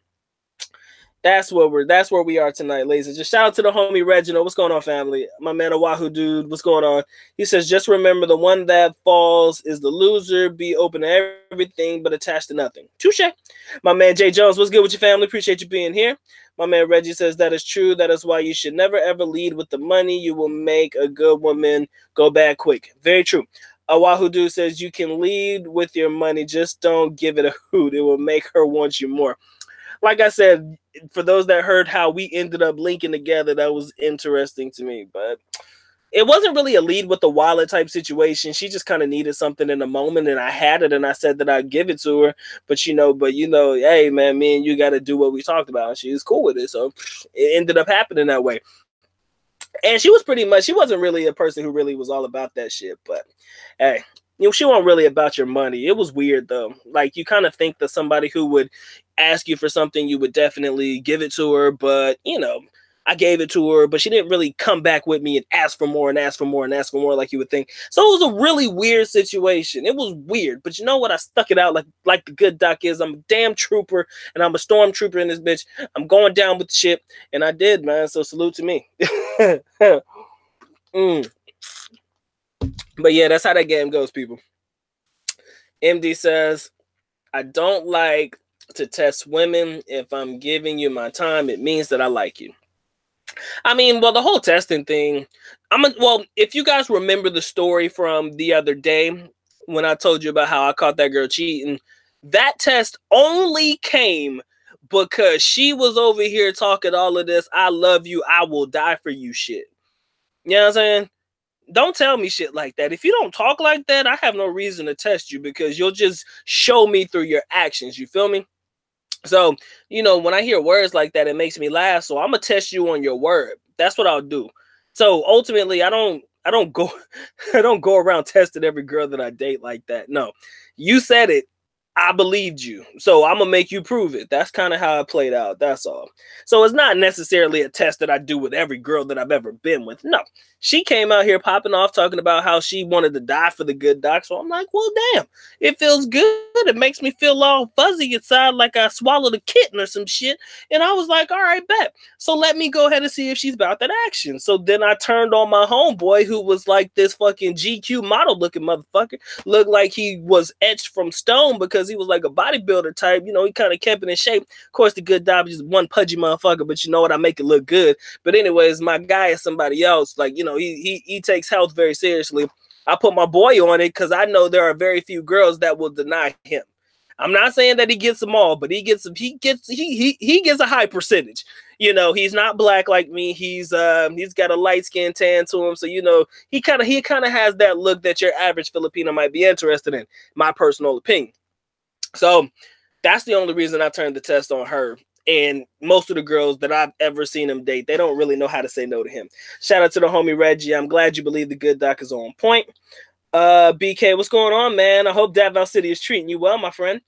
that's where we are tonight, ladies. Just shout out to the homie Reginald. What's going on, family? My man Oahu dude, what's going on? He says, just remember, the one that falls is the loser. Be open to everything but attached to nothing. Touche. My man Jay Jones, what's good with your family? Appreciate you being here. My man Reggie says, that is true. That is why you should never ever lead with the money. You will make a good woman go bad quick. Very true. Oahu dude says, you can lead with your money, just don't give it a hoot. It will make her want you more. Like I said, for those that heard how we ended up linking together, that was interesting to me. But it wasn't really a lead with the wallet type situation. She just kind of needed something in the moment, and I had it, and I said that I'd give it to her. But you know, hey man, me and you got to do what we talked about. And she was cool with it, so it ended up happening that way. And she wasn't really a person who really was all about that shit. But hey, you know, she wasn't really about your money. It was weird though. Like, you kind of think that somebody who would ask you for something, you would definitely give it to her. But you know, I gave it to her, but she didn't really come back with me and ask for more and ask for more and ask for more like you would think. So it was a really weird situation. It was weird, but you know what? I stuck it out like the good doc is. I'm a damn trooper, and I'm a stormtrooper in this bitch. I'm going down with the ship, and I did, man. So salute to me. But yeah, that's how that game goes, people. MD says, I don't like to test women. If I'm giving you my time, it means that I like you. I mean, well, the whole testing thing, if you guys remember the story from the other day when I told you about how I caught that girl cheating, that test only came because she was over here talking all of this, I love you, I will die for you shit. You know what I'm saying? Don't tell me shit like that. If you don't talk like that, I have no reason to test you, because you'll just show me through your actions. You feel me? So, you know, when I hear words like that, it makes me laugh. So I'm gonna test you on your word. That's what I'll do. So ultimately, I don't go I don't go around testing every girl that I date like that. No. You said it. I believed you. So I'm gonna make you prove it. That's kind of how it played out. That's all. So it's not necessarily a test that I do with every girl that I've ever been with. No. She came out here popping off talking about how she wanted to die for the good doc. So I'm like, well, damn, it feels good. It makes me feel all fuzzy inside, like I swallowed a kitten or some shit. And I was like, all right, bet. So let me go ahead and see if she's about that action. So then I turned on my homeboy, who was like this fucking GQ model looking motherfucker. Looked like he was etched from stone, because he was like a bodybuilder type. You know, he kind of kept it in shape. Of course, the good doc is one pudgy motherfucker, but you know what? I make it look good. But anyways, my guy is somebody else. Like, you know, he takes health very seriously. I put my boy on it because I know there are very few girls that will deny him. I'm not saying that he gets them all, but he gets a high percentage. You know, he's not black like me. He's got a light skin tan to him, so you know he kind of has that look that your average Filipino might be interested in. My personal opinion. So that's the only reason I turned the test on her. And most of the girls that I've ever seen him date, they don't really know how to say no to him. Shout out to the homie Reggie. I'm glad you believe the good doc is on point. BK, what's going on, man? I hope Davao City is treating you well, my friend.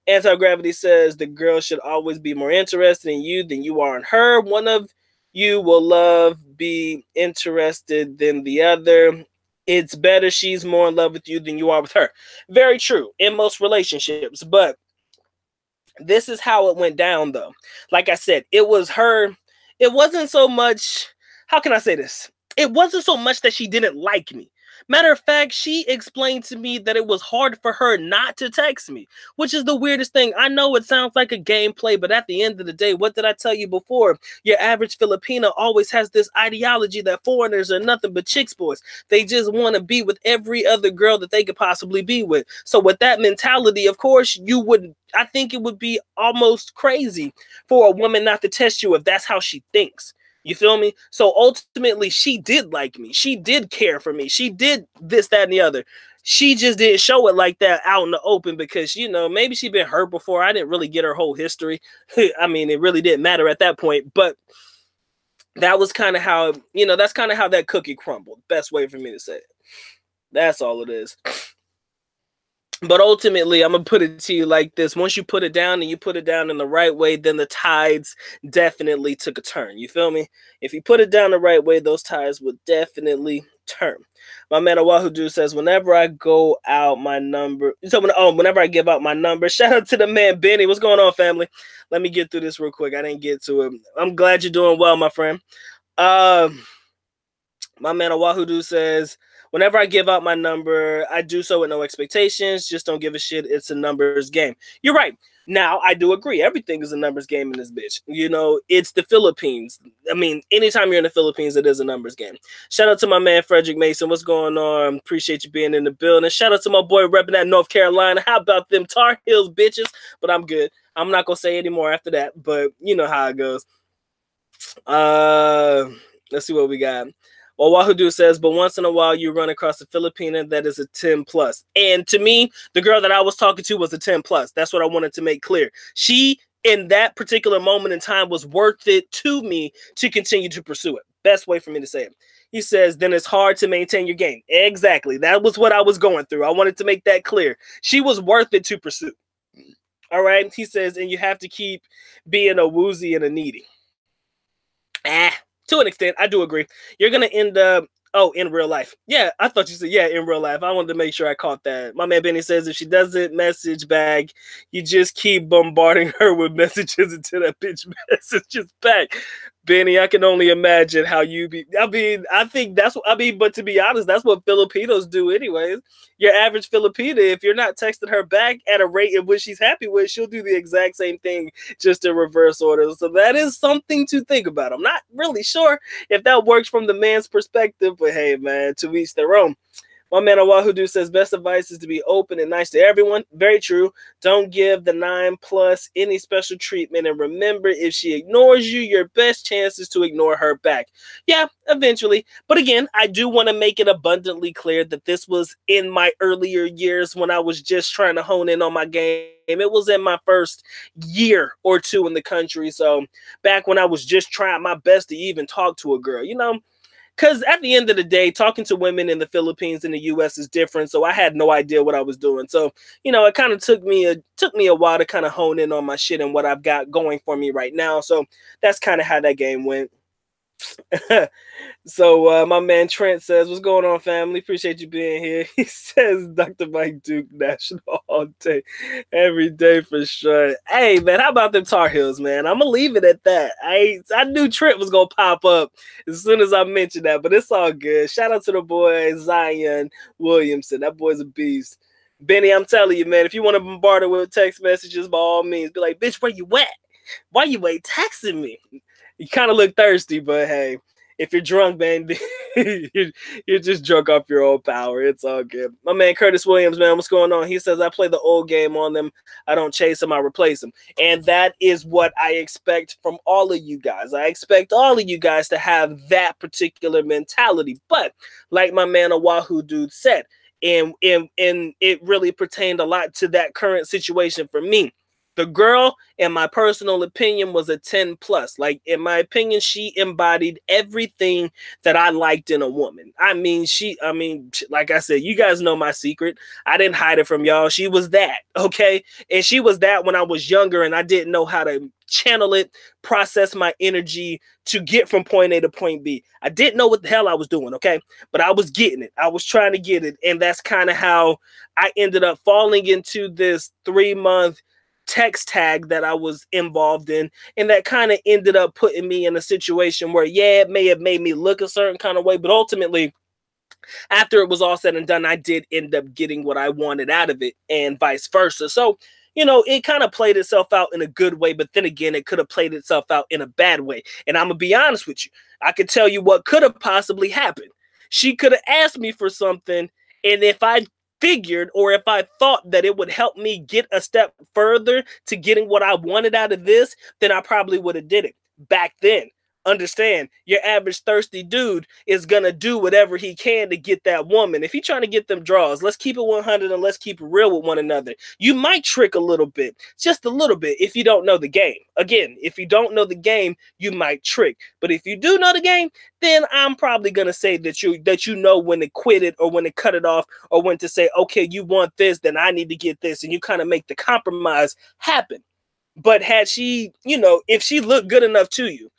Anti-Gravity says the girl should always be more interested in you than you are in her. One of you will be interested than the other. It's better she's more in love with you than you are with her. Very true in most relationships, but this is how it went down, though. Like I said, it was her. It wasn't so much. How can I say this? It wasn't so much that she didn't like me. Matter of fact, she explained to me that it was hard for her not to text me, which is the weirdest thing. I know it sounds like a gameplay, but at the end of the day, what did I tell you before? Your average Filipino always has this ideology that foreigners are nothing but chicks boys. They just want to be with every other girl that they could possibly be with. So with that mentality, of course, I think it would be almost crazy for a woman not to test you if that's how she thinks. You feel me? So ultimately, she did like me. She did care for me. She did this, that, and the other. She just didn't show it like that out in the open because, you know, maybe she'd been hurt before. I didn't really get her whole history. I mean, it really didn't matter at that point, but that was kind of how, you know, that's kind of how that cookie crumbled. Best way for me to say it. That's all it is. But ultimately, I'm going to put it to you like this. Once you put it down and you put it down in the right way, then the tides definitely took a turn. You feel me? If you put it down the right way, those tides would definitely turn. My man Oahu Dude says, whenever I go out my number, whenever I give out my number, shout out to the man Benny. What's going on, family? Let me get through this real quick. I didn't get to it. I'm glad you're doing well, my friend. My man Oahu Dude says, whenever I give out my number, I do so with no expectations. Just don't give a shit. It's a numbers game. You're right. Now, I do agree. Everything is a numbers game in this bitch. You know, it's the Philippines. I mean, anytime you're in the Philippines, it is a numbers game. Shout out to my man, Frederick Mason. What's going on? Appreciate you being in the building. Shout out to my boy repping at North Carolina. How about them Tar Heels bitches? But I'm good. I'm not going to say any more after that, but you know how it goes. Let's see what we got. Well, Wahoo Dude says, but once in a while you run across a Filipina that is a 10 plus. And to me, the girl that I was talking to was a 10 plus. That's what I wanted to make clear. She, in that particular moment in time, was worth it to me to continue to pursue it. Best way for me to say it. He says, then it's hard to maintain your game. Exactly. That was what I was going through. I wanted to make that clear. She was worth it to pursue. All right. He says, and you have to keep being a woozy and a needy. To an extent, I do agree. You're going to end up, in real life. Yeah, I thought you said, yeah, in real life. I wanted to make sure I caught that. My man Benny says, if she doesn't message back, you just keep bombarding her with messages until that bitch messages back. Benny, I can only imagine how you be. I mean, I think that's what, but to be honest, that's what Filipinos do anyways. Your average Filipina, if you're not texting her back at a rate in which she's happy with, she'll do the exact same thing, just in reverse order. So that is something to think about. I'm not really sure if that works from the man's perspective, but hey, man, to each their own. My man Oahu Dude says, best advice is to be open and nice to everyone. Very true. Don't give the 9 plus any special treatment. And remember, if she ignores you, your best chance is to ignore her back. Yeah, eventually. But again, I do want to make it abundantly clear that this was in my earlier years when I was just trying to hone in on my game. It was in my first year or two in the country. So back when I was just trying my best to even talk to a girl, you know. Because at the end of the day, talking to women in the Philippines and the U.S. is different. So I had no idea what I was doing. So, you know, it kind of took me a while to kind of hone in on my shit and what I've got going for me right now. So that's kind of how that game went. So my man Trent says, what's going on, family? Appreciate you being here. He says, Dr. Mike Duke, national all day, every day for sure. Hey, man, how about them Tar Heels, man? I'm going to leave it at that. I knew Trent was going to pop up as soon as I mentioned that, but it's all good. Shout out to the boy, Zion Williamson. That boy's a beast. Benny, I'm telling you, man, if you want to bombard her with text messages, by all means, be like, bitch, where you at? Why you ain't texting me? You kind of look thirsty, but hey, if you're drunk, man, you're just drunk off your own power. It's all good. My man Curtis Williams, man, what's going on? He says, I play the old game on them. I don't chase them. I replace them. And that is what I expect from all of you guys. I expect all of you guys to have that particular mentality. But like my man Oahu Dude said, and it really pertained a lot to that current situation for me. The girl, in my personal opinion, was a 10 plus. Like, in my opinion, she embodied everything that I liked in a woman. I mean, like I said, you guys know my secret. I didn't hide it from y'all. She was that, okay? And she was that when I was younger and I didn't know how to channel it, process my energy to get from point A to point B. I didn't know what the hell I was doing, okay? But I was getting it. I was trying to get it. And that's kind of how I ended up falling into this 3-month text tag that I was involved in, and that kind of ended up putting me in a situation where, yeah, it may have made me look a certain kind of way, but ultimately, after it was all said and done, I did end up getting what I wanted out of it, and vice versa. So, you know, it kind of played itself out in a good way, but then again, it could have played itself out in a bad way. And I'm gonna be honest with you, I could tell you what could have possibly happened. She could have asked me for something, and if I figured, or if I thought that it would help me get a step further to getting what I wanted out of this, then I probably would have did it back then. understand, your average thirsty dude is gonna do whatever he can to get that woman. If he's trying to get them draws, let's keep it 100 and let's keep it real with one another. You might trick a little bit, just a little bit, if you don't know the game. Again, if you don't know the game, you might trick. But if you do know the game, then I'm probably gonna say that you know when to quit it or when to cut it off or when to say, okay, you want this, then I need to get this, and you kind of make the compromise happen. But had she, if she looked good enough to you,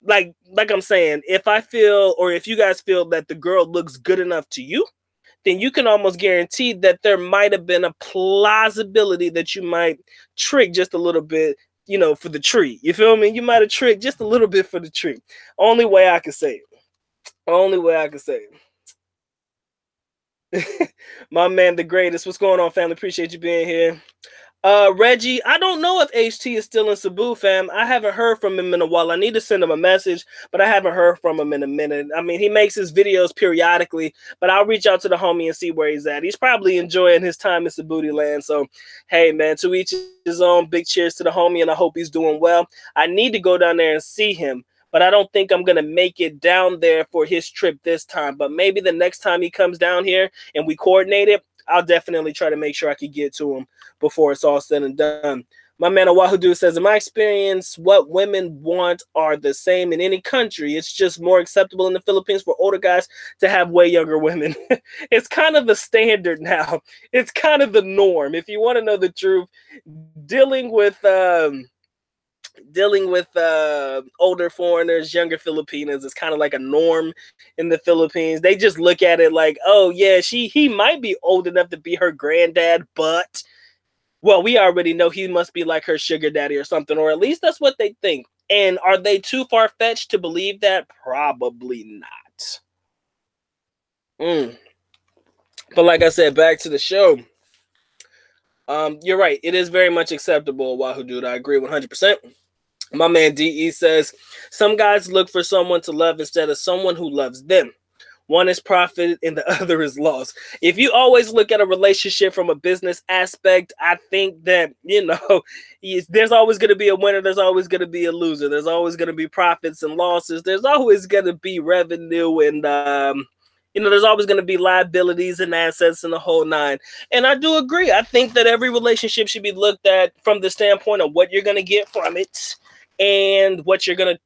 like I'm saying, if I feel or if you guys feel that the girl looks good enough to you, then you can almost guarantee that there might have been a plausibility that you might trick just a little bit, for the tree. You feel me? You might have tricked just a little bit for the tree. Only way I can say it. Only way I can say it. My man, the greatest. What's going on, family? Appreciate you being here. Reggie, I don't know if HT is still in Cebu, fam. I haven't heard from him in a while. I need to send him a message, but I haven't heard from him in a minute. I mean, he makes his videos periodically, but I'll reach out to the homie and see where he's at. He's probably enjoying his time in Cebu land. So, hey, man, to each his own. Big cheers to the homie, and I hope he's doing well. I need to go down there and see him, but I don't think I'm going to make it down there for his trip this time. But maybe the next time he comes down here and we coordinate it, I'll definitely try to make sure I can get to him before it's all said and done. My man Oahu Dude says, in my experience, what women want are the same in any country. It's just more acceptable in the Philippines for older guys to have way younger women. It's kind of the standard now. It's kind of the norm. If you want to know the truth, dealing with older foreigners, younger Filipinas is kind of like a norm in the Philippines. They just look at it like, oh yeah, he might be old enough to be her granddad, but well, we already know he must be like her sugar daddy or something, or at least that's what they think. And are they too far-fetched to believe that? Probably not. But like I said, back to the show. You're right. It is very much acceptable, Wahoo Dude. I agree 100%. My man DE says, some guys look for someone to love instead of someone who loves them. One is profit and the other is loss. If you always look at a relationship from a business aspect, I think that, there's always going to be a winner. There's always going to be a loser. There's always going to be profits and losses. There's always going to be revenue and, there's always going to be liabilities and assets and the whole nine. And I do agree. I think that every relationship should be looked at from the standpoint of what you're going to get from it and what you're gonna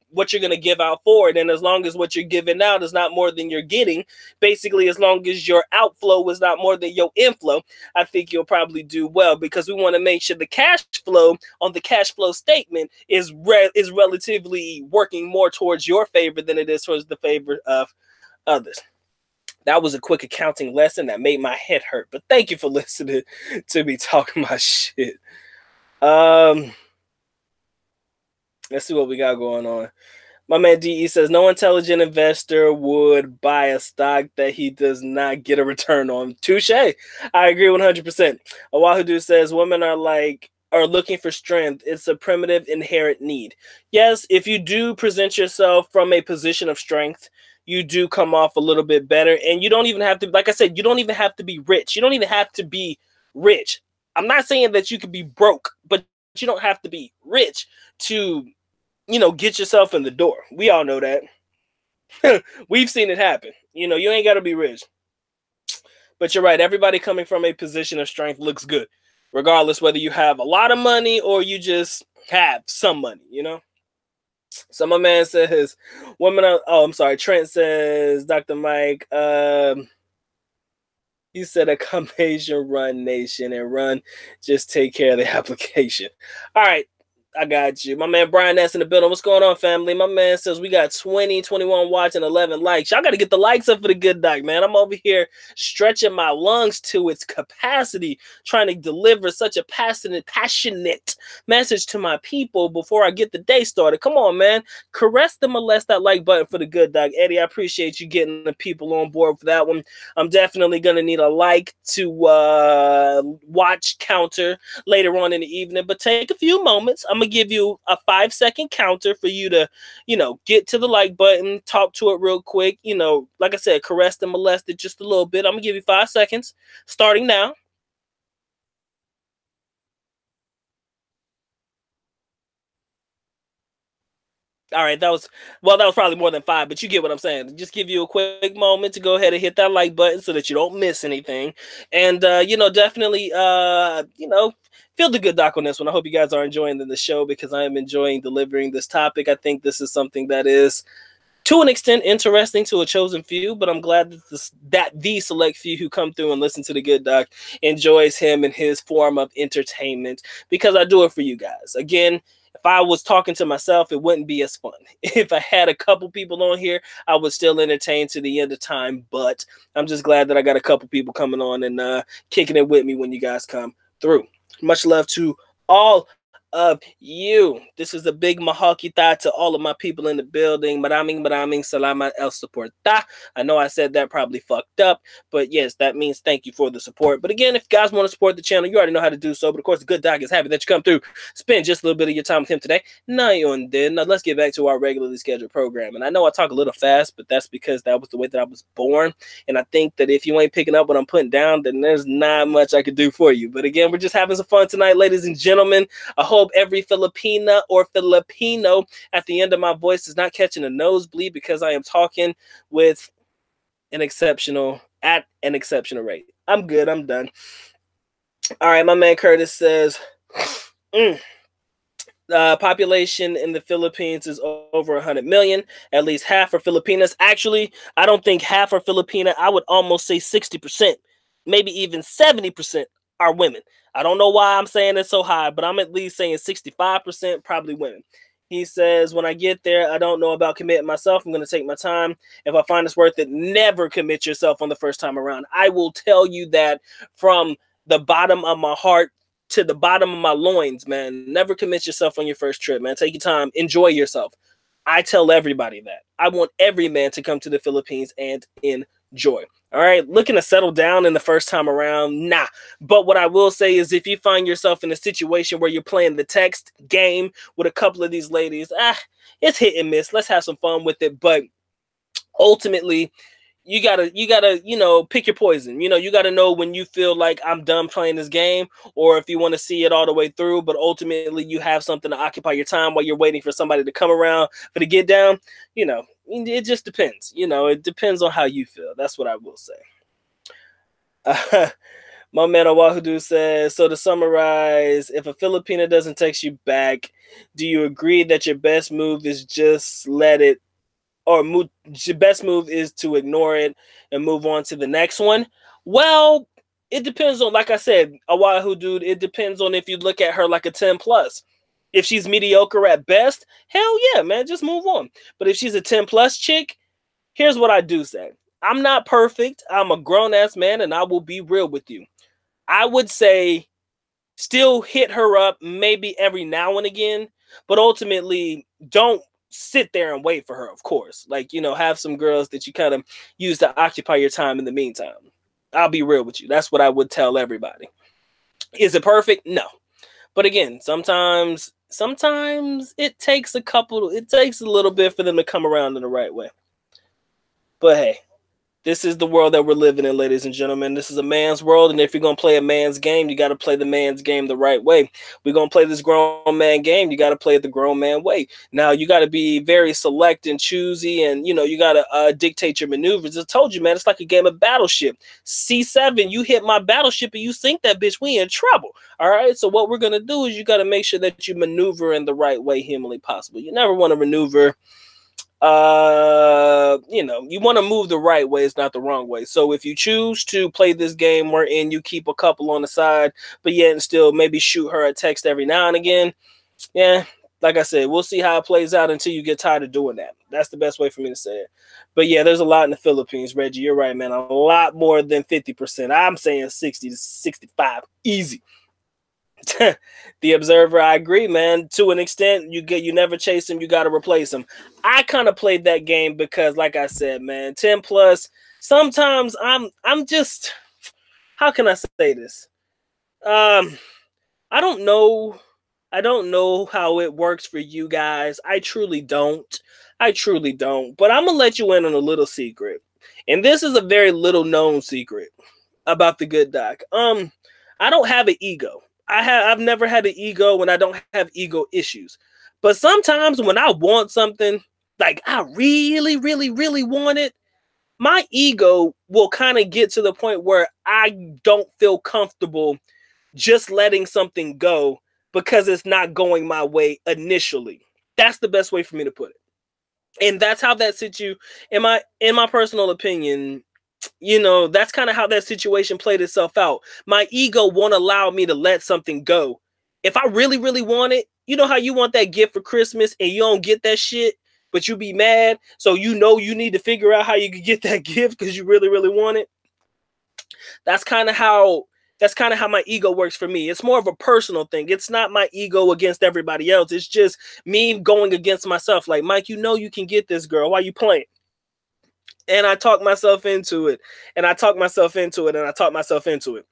give out for it. And as long as what you're giving out is not more than you're getting, basically as long as your outflow is not more than your inflow, I think you'll probably do well, because we want to make sure the cash flow on the cash flow statement is relatively working more towards your favor than it is towards the favor of others. That was a quick accounting lesson that made my head hurt, but thank you for listening to me talking my shit. Let's see what we got going on. My man DE says, no intelligent investor would buy a stock that he does not get a return on. Touche. I agree 100%. Oahu Dude says, women are looking for strength. It's a primitive inherent need. Yes, if you do present yourself from a position of strength, you do come off a little bit better. And you don't even have to, like I said, you don't even have to be rich. You don't even have to be rich. I'm not saying that you could be broke, but you don't have to be rich to get yourself in the door. We all know that. We've seen it happen. You ain't got to be rich. But you're right. Everybody coming from a position of strength looks good, regardless whether you have a lot of money or you just have some money, So my man says, I'm sorry. Trent says, Dr. Mike, he said a combination run nation and run, just take care of the application. All right. I got you. My man Brian that's in the building. What's going on, family? My man says we got 20, 21 watching, 11 likes. Y'all got to get the likes up for the good doc, man. I'm over here stretching my lungs to its capacity, trying to deliver such a passionate message to my people before I get the day started. Come on, man. Caress the molest that like button for the good doc. Eddie, I appreciate you getting the people on board for that one. I'm definitely going to need a like to watch counter later on in the evening, but take a few moments. I'm going to give you a 5-second counter for you to, get to the like button, talk to it real quick. Like I said, caress and molest it just a little bit. I'm going to give you 5 seconds starting now. All right, that was probably more than 5, but you get what I'm saying. Just give you a quick moment to go ahead and hit that like button so that you don't miss anything. And definitely feel the good doc on this one. I hope you guys are enjoying the show because I am enjoying delivering this topic. I think this is something that is to an extent interesting to a chosen few, but I'm glad that the select few who come through and listen to the good doc enjoys him and his form of entertainment, because I do it for you guys. Again, if I was talking to myself, it wouldn't be as fun. If I had a couple people on here, I would still entertain to the end of time, but I'm just glad that I got a couple people coming on and kicking it with me when you guys come through. Much love to all of you. This is a big mahakita to all of my people in the building. Maraming salamat el soporta. I know I said that probably fucked up, but yes, that means thank you for the support. But again, if you guys want to support the channel, you already know how to do so. But of course, the good doc is happy that you come through, spend just a little bit of your time with him today. Now, let's get back to our regularly scheduled program. And I know I talk a little fast, but that's because that was the way that I was born. And I think that if you ain't picking up what I'm putting down, then there's not much I could do for you. But again, we're just having some fun tonight, ladies and gentlemen. I hope every Filipina or Filipino at the end of my voice is not catching a nosebleed because I am talking with an exceptional rate. I'm good. I'm done. All right, my man Curtis says, population in the Philippines is over 100 million. At least half are Filipinas. Actually, I don't think half are Filipina. I would almost say 60%, maybe even 70% are women. I don't know why I'm saying it so high, but I'm at least saying 65% probably women. He says, when I get there, I don't know about committing myself. I'm going to take my time. If I find it's worth it, never commit yourself on the first time around. I will tell you that from the bottom of my heart to the bottom of my loins, man. Never commit yourself on your first trip, man. Take your time. Enjoy yourself. I tell everybody that. I want every man to come to the Philippines and enjoy. All right, looking to settle down in the first time around, nah. But what I will say is if you find yourself in a situation where you're playing the text game with a couple of these ladies, it's hit and miss. Let's have some fun with it. But ultimately, you gotta, pick your poison. You gotta know when you feel like I'm done playing this game, or if you want to see it all the way through. But ultimately, you have something to occupy your time while you're waiting for somebody to come around for the get down. It just depends. It depends on how you feel. That's what I will say. My man Owahudu says, so to summarize, if a Filipina doesn't text you back, do you agree that your best move is just let it, or your best move is to ignore it and move on to the next one? Well, it depends on, like I said, Owahudu, it depends on if you look at her like a 10 plus. If she's mediocre at best, hell yeah, man, just move on. But if she's a 10 plus chick, here's what I do say. I'm not perfect. I'm a grown-ass man, and I will be real with you. I would say still hit her up maybe every now and again, but ultimately don't sit there and wait for her, of course. Like, have some girls that you kind of use to occupy your time in the meantime. I'll be real with you. That's what I would tell everybody. Is it perfect? No. But again, sometimes it takes a little bit for them to come around in the right way. But hey, this is the world that we're living in, ladies and gentlemen. This is a man's world, and if you're going to play a man's game, you got to play the man's game the right way. We're going to play this grown man game. You got to play it the grown man way. Now, you got to be very select and choosy, and, you got to dictate your maneuvers. I told you, man, it's like a game of Battleship. C7, you hit my battleship and you sink that bitch, we in trouble. All right, so what we're going to do is you got to make sure that you maneuver in the right way humanly possible. You never want to maneuver you want to move the right way, it's not the wrong way. So if you choose to play this game wherein you keep a couple on the side, but yet and still maybe shoot her a text every now and again, yeah, like I said, we'll see how it plays out until you get tired of doing that. That's the best way for me to say it. But yeah, there's a lot in the Philippines, Reggie. You're right, man. A lot more than 50%. I'm saying 60 to 65, easy. The Observer, I agree, man. To an extent, you never chase him, you got to replace him. I kind of played that game because, like I said, man, 10 plus. Sometimes I'm just, how can I say this? I don't know. I don't know how it works for you guys. I truly don't. But I'm gonna let you in on a little secret, and this is a very little known secret about the good doc. I don't have an ego. I've never had an ego, and I don't have ego issues. But sometimes when I want something, like I really, really, really want it, my ego will kind of get to the point where I don't feel comfortable just letting something go because it's not going my way initially. That's the best way for me to put it. And that's how that in my personal opinion, that's kind of how that situation played itself out. My ego won't allow me to let something go. If I really, really want it, you know how you want that gift for Christmas and you don't get that shit, but you be mad. So you need to figure out how you can get that gift because you really, really want it. That's kind of how my ego works for me. It's more of a personal thing. It's not my ego against everybody else. It's just me going against myself. Like, Mike, you can get this, girl. Why you playing? And I talk myself into it. And I talk myself into it. And I talk myself into it.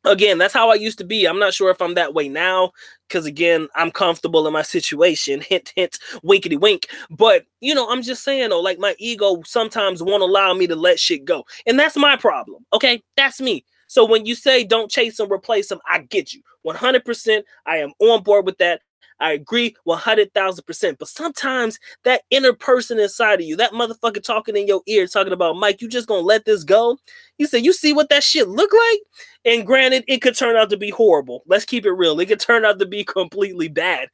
Again, that's how I used to be. I'm not sure if I'm that way now because, again, I'm comfortable in my situation. Hint, hint, winkety wink. But, I'm just saying, though, like my ego sometimes won't allow me to let shit go. And that's my problem. Okay, that's me. So when you say don't chase them, replace them, I get you. 100%. I am on board with that. I agree 100,000%. But sometimes that inner person inside of you, that motherfucker talking in your ear, talking about, Mike, you just gonna let this go? You say, you see what that shit look like? And granted, it could turn out to be horrible. Let's keep it real. It could turn out to be completely bad.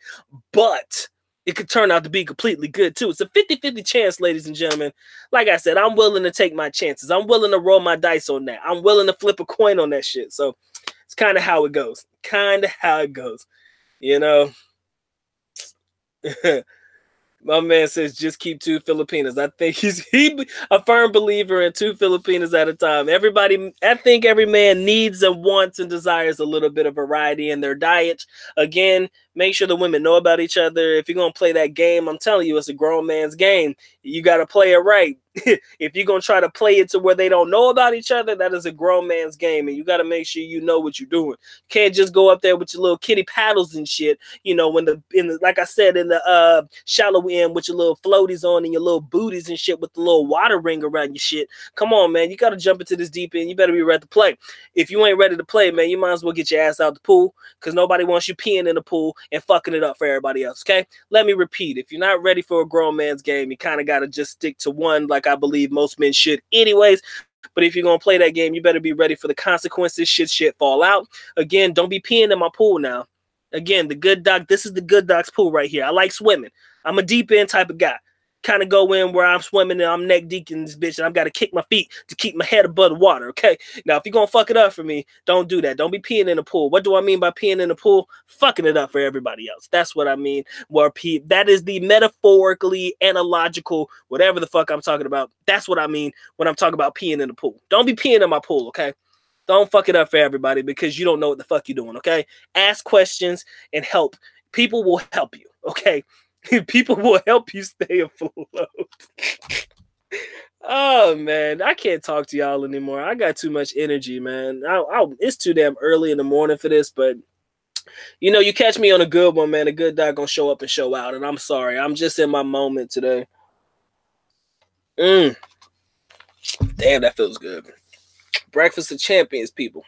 But it could turn out to be completely good too. It's a 50-50 chance, ladies and gentlemen. Like I said, I'm willing to take my chances. I'm willing to roll my dice on that. I'm willing to flip a coin on that shit. So it's kind of how it goes. My man says just keep 2 Filipinas. I think he's a firm believer in 2 Filipinas at a time. I think every man needs and wants and desires a little bit of variety in their diet. Again, make sure the women know about each other. If you're going to play that game, I'm telling you, it's a grown man's game. You got to play it right. If you're going to try to play it to where they don't know about each other, that is a grown man's game. And you got to make sure you know what you're doing. Can't just go up there with your little kitty paddles and shit. Like I said, in the shallow end with your little floaties on and your little booties and shit with the little water ring around your shit. Come on, man. You got to jump into this deep end. You better be ready to play. If you ain't ready to play, man, you might as well get your ass out the pool because nobody wants you peeing in the pool and fucking it up for everybody else, okay? Let me repeat. If you're not ready for a grown man's game, you kind of got to just stick to one like I believe most men should anyways. But if you're going to play that game, you better be ready for the consequences. Shit fall out. Again, don't be peeing in my pool now. Again, this is the good doc's pool right here. I like swimming. I'm a deep end type of guy. Kind of go in where I'm swimming and I'm neck deep in this bitch and I've got to kick my feet to keep my head above the water, okay? Now, if you're going to fuck it up for me, don't do that. Don't be peeing in the pool. What do I mean by peeing in the pool? Fucking it up for everybody else. That's what I mean. That is the metaphorically, analogical, whatever the fuck I'm talking about. That's what I mean when I'm talking about peeing in the pool. Don't be peeing in my pool, okay? Don't fuck it up for everybody because you don't know what the fuck you're doing, okay? Ask questions and help. People will help you, okay? People will help you stay afloat. Oh, man. I can't talk to y'all anymore. I got too much energy, man. It's too damn early in the morning for this, but you catch me on a good one, man. A good doc gonna show up and show out, and I'm sorry. I'm just in my moment today. Damn, that feels good. Breakfast of champions, people.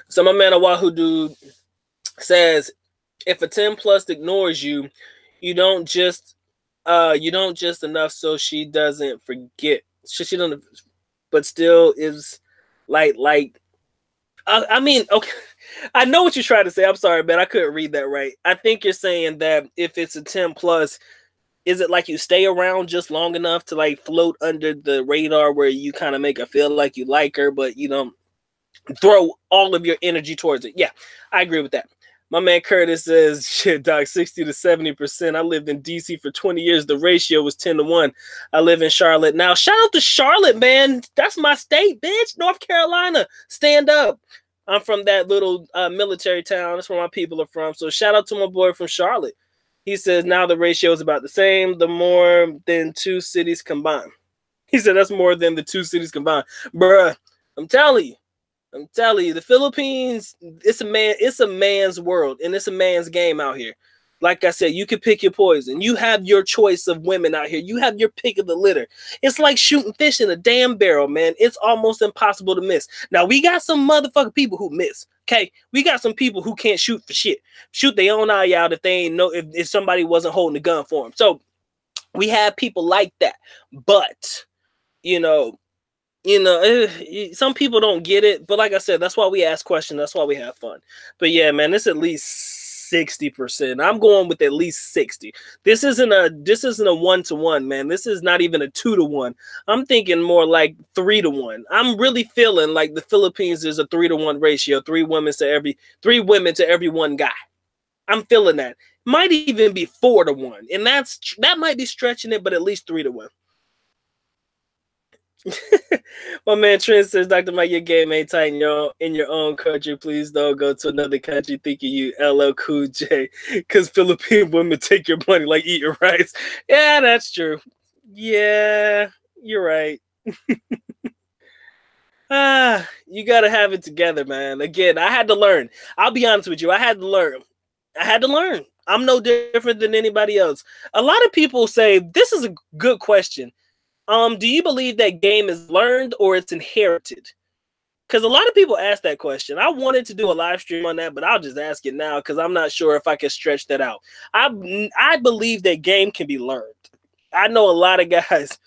So my man, a Wahoo dude, says, if a 10 plus ignores you, you don't just enough so she doesn't forget. She doesn't, but still is like I mean, okay. I know what you're trying to say. I'm sorry, man. I couldn't read that right. I think you're saying that if it's a 10 plus, is it like you stay around just long enough to like float under the radar where you kind of make her feel like you like her, but throw all of your energy towards it? Yeah, I agree with that. My man Curtis says, shit, doc, 60 to 70%. I lived in DC for 20 years. The ratio was 10 to 1. I live in Charlotte now. Shout out to Charlotte, man. That's my state, bitch. North Carolina. Stand up. I'm from that little military town. That's where my people are from. So shout out to my boy from Charlotte. He says now the ratio is about the same. The more than 2 cities combined. He said that's more than the 2 cities combined. Bruh, I'm telling you, the Philippines, it's a man's world, and it's a man's game out here. Like I said, you can pick your poison. You have your choice of women out here. You have your pick of the litter. It's like shooting fish in a damn barrel, man. It's almost impossible to miss. Now, we got some motherfucking people who miss. Okay? We got some people who can't shoot for shit. Shoot their own eye out if they ain't know if somebody wasn't holding the gun for them. So we have people like that. But, some people don't get it. But like I said, that's why we ask questions. That's why we have fun. But yeah, man, it's at least 60%. I'm going with at least 60. This isn't a 1-to-1, man. This is not even a 2-to-1. I'm thinking more like 3-to-1. I'm really feeling like the Philippines is a 3-to-1 ratio. 3 women to every one guy. I'm feeling that. Might even be 4-to-1. And that might be stretching it, but at least 3-to-1. My man Trent says, Dr. Mike, your game ain't tight in your own country. Please don't go to another country thinking you LL Cool J, because Philippine women take your money like eating rice. Yeah, that's true. Yeah, you're right. You got to have it together, man. Again, I had to learn. I'll be honest with you. I had to learn. I'm no different than anybody else. A lot of people say, this is a good question. Do you believe that game is learned or it's inherited? Because a lot of people ask that question. I wanted to do a live stream on that, but I'll just ask it now because I'm not sure if I can stretch that out. I believe that game can be learned. I know a lot of guys.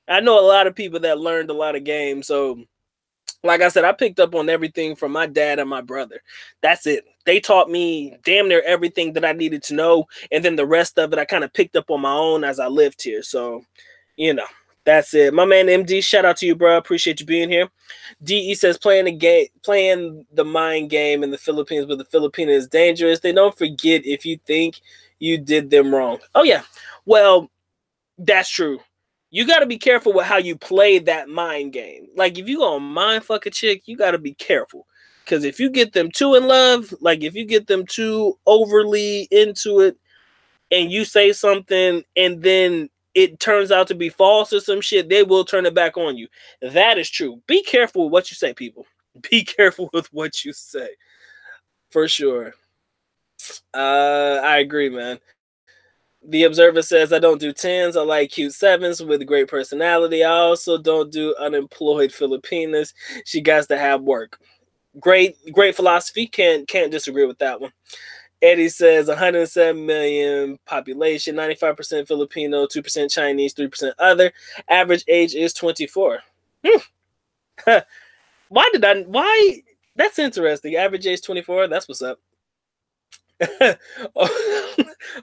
I know a lot of people that learned a lot of games. So, like I said, I picked up on everything from my dad and my brother. That's it. They taught me damn near everything that I needed to know. And then the rest of it, I kind of picked up on my own as I lived here. So, that's it. My man MD, shout out to you, bro. Appreciate you being here. DE says playing the mind game in the Philippines with the Filipino is dangerous. They don't forget if you think you did them wrong. Oh yeah. Well, that's true. You got to be careful with how you play that mind game. Like if you gonna mind fuck a chick, you got to be careful. Because if you get them too in love, like if you get them too overly into it and you say something and then it turns out to be false or some shit, they will turn it back on you. That is true. Be careful with what you say, people. Be careful with what you say. For sure. I agree, man. The Observer says, I don't do 10s. I like cute 7s with great personality. I also don't do unemployed Filipinas. She got to have work. Great philosophy. Can't disagree with that one. Eddie says 107 million population, 95% Filipino, 2% Chinese, 3% other. Average age is 24. Why? That's interesting. Average age 24. That's what's up.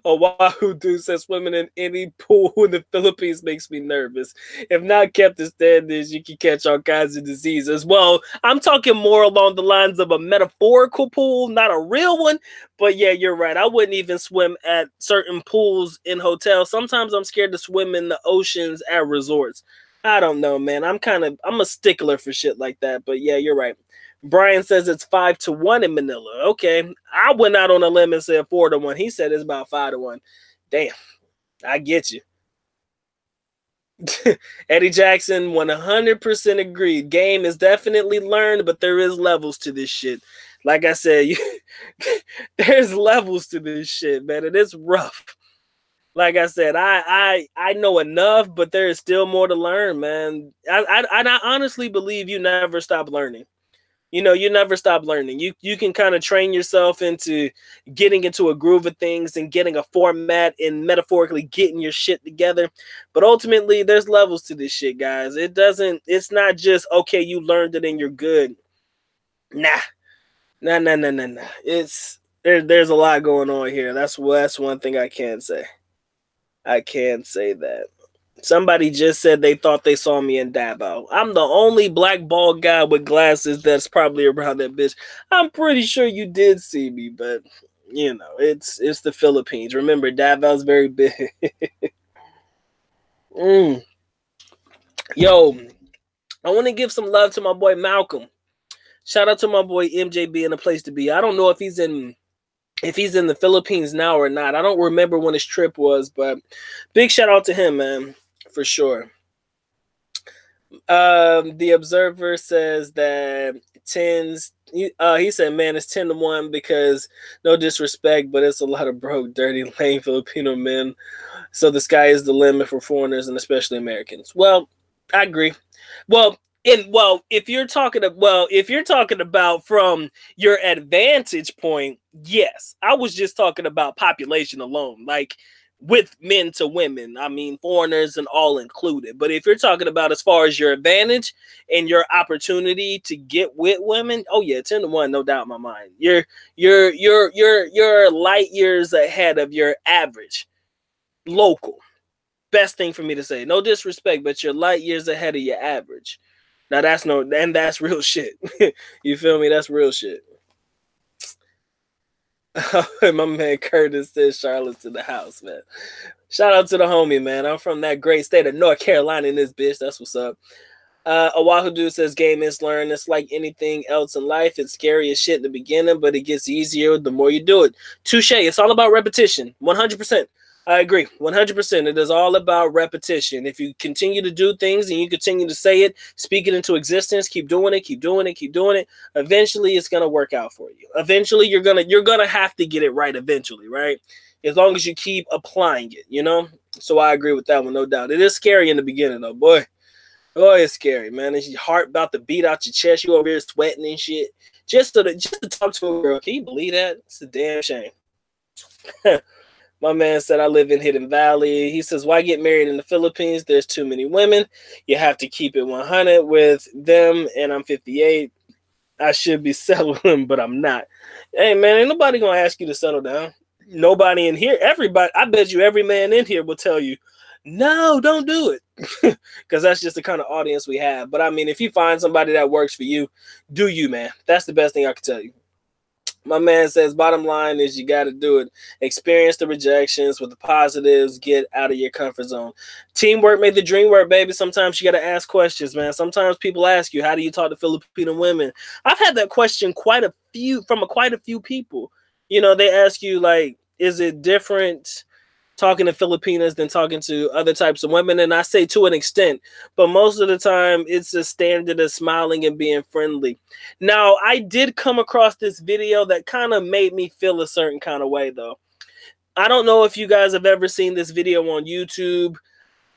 Wahoo dude says swimming in any pool in the Philippines makes me nervous. If not kept in standards, you can catch all kinds of diseases. Well, I'm talking more along the lines of a metaphorical pool, not a real one. But yeah, you're right. I wouldn't even swim at certain pools in hotels. Sometimes I'm scared to swim in the oceans at resorts. I don't know, man. I'm a stickler for shit like that. But yeah, you're right. Brian says it's 5-to-1 in Manila. Okay. I went out on a limb and said 4-to-1. He said it's about 5-to-1. Damn. I get you. Eddie Jackson, 100% agreed. Game is definitely learned, but there is levels to this shit. Like I said, there's levels to this shit, man. It is rough. Like I said, I know enough, but there is still more to learn, man. I honestly believe you never stop learning. You never stop learning. You can kind of train yourself into getting into a groove of things and getting a format and metaphorically getting your shit together. But ultimately, there's levels to this shit, guys. It's not just, okay, you learned it and you're good. Nah. There's a lot going on here. That's one thing I can say. I can say that. Somebody just said they thought they saw me in Davao. I'm the only black bald guy with glasses that's probably around that bitch. I'm pretty sure you did see me, but it's the Philippines. Remember, Davao's very big. Yo, I want to give some love to my boy Malcolm. Shout out to my boy MJ being a place to be. I don't know if he's in the Philippines now or not. I don't remember when his trip was, but big shout out to him, man. For sure. The Observer says that tens. He said, man, it's 10-1 because no disrespect, but it's a lot of broke, dirty, lame Filipino men. So the sky is the limit for foreigners and especially Americans. Well, I agree. Well, if you're talking about from your advantage point, yes. I was just talking about population alone, like with men to women. I mean, foreigners and all included. But if you're talking about as far as your advantage and your opportunity to get with women, oh yeah, 10-1, no doubt in my mind. You're light years ahead of your average local. Best thing for me to say. No disrespect, but you're light years ahead of your average. Now that's real shit. You feel me? That's real shit. My man Curtis says Charlotte's in the house, man. Shout out to the homie, man. I'm from that great state of North Carolina in this bitch. That's what's up. Oahu Dude says game is learned. It's like anything else in life. It's scary as shit in the beginning, but it gets easier the more you do it. Touche. It's all about repetition. 100%. I agree. 100%. It is all about repetition. If you continue to do things and you continue to say it, speak it into existence, keep doing it, keep doing it, keep doing it, eventually it's going to work out for you. Eventually you're going to have to get it right eventually, right? As long as you keep applying it, you know? So I agree with that one, no doubt. It is scary in the beginning though, boy. Oh, it's scary, man. It's your heart about to beat out your chest. You over here sweating and shit. Just to talk to a girl. Can you believe that? It's a damn shame. My man said, I live in Hidden Valley. He says, why get married in the Philippines? There's too many women. You have to keep it 100 with them. And I'm 58. I should be settling, but I'm not. Hey, man, ain't nobody going to ask you to settle down. Nobody in here. Everybody, I bet you every man in here will tell you, no, don't do it. Because that's just the kind of audience we have. But I mean, if you find somebody that works for you, do you, man. That's the best thing I can tell you. My man says, bottom line is you got to do it. Experience the rejections with the positives. Get out of your comfort zone. Teamwork made the dream work, baby. Sometimes you got to ask questions, man. Sometimes people ask you, how do you talk to Filipino women? I've had that question quite a few people. You know, they ask you, like, is it different talking to Filipinas than talking to other types of women? And I say to an extent, but most of the time it's a standard of smiling and being friendly. Now, I did come across this video that kind of made me feel a certain kind of way, though. I don't know if you guys have ever seen this video on YouTube.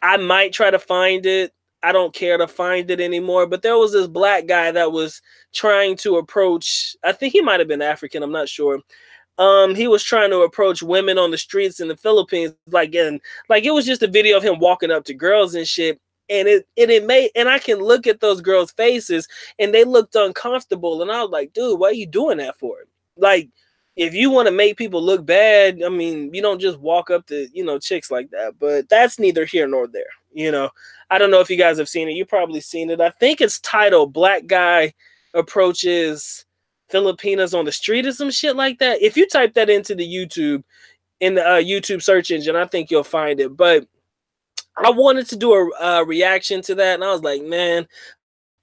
I might try to find it. I don't care to find it anymore. But there was this black guy that was trying to approach, I think he might have been African, I'm not sure. He was trying to approach women on the streets in the Philippines, it was just a video of him walking up to girls and shit. And I can look at those girls' faces and they looked uncomfortable. And I was like, dude, what are you doing that for? Like, if you want to make people look bad, I mean, you don't just walk up to, chicks like that. But that's neither here nor there. I don't know if you guys have seen it. You've probably seen it. I think it's titled Black Guy Approaches Filipinas on the Street or some shit like that. If you type that into the YouTube, in the YouTube search engine, I think you'll find it. But I wanted to do a reaction to that, and I was like, man,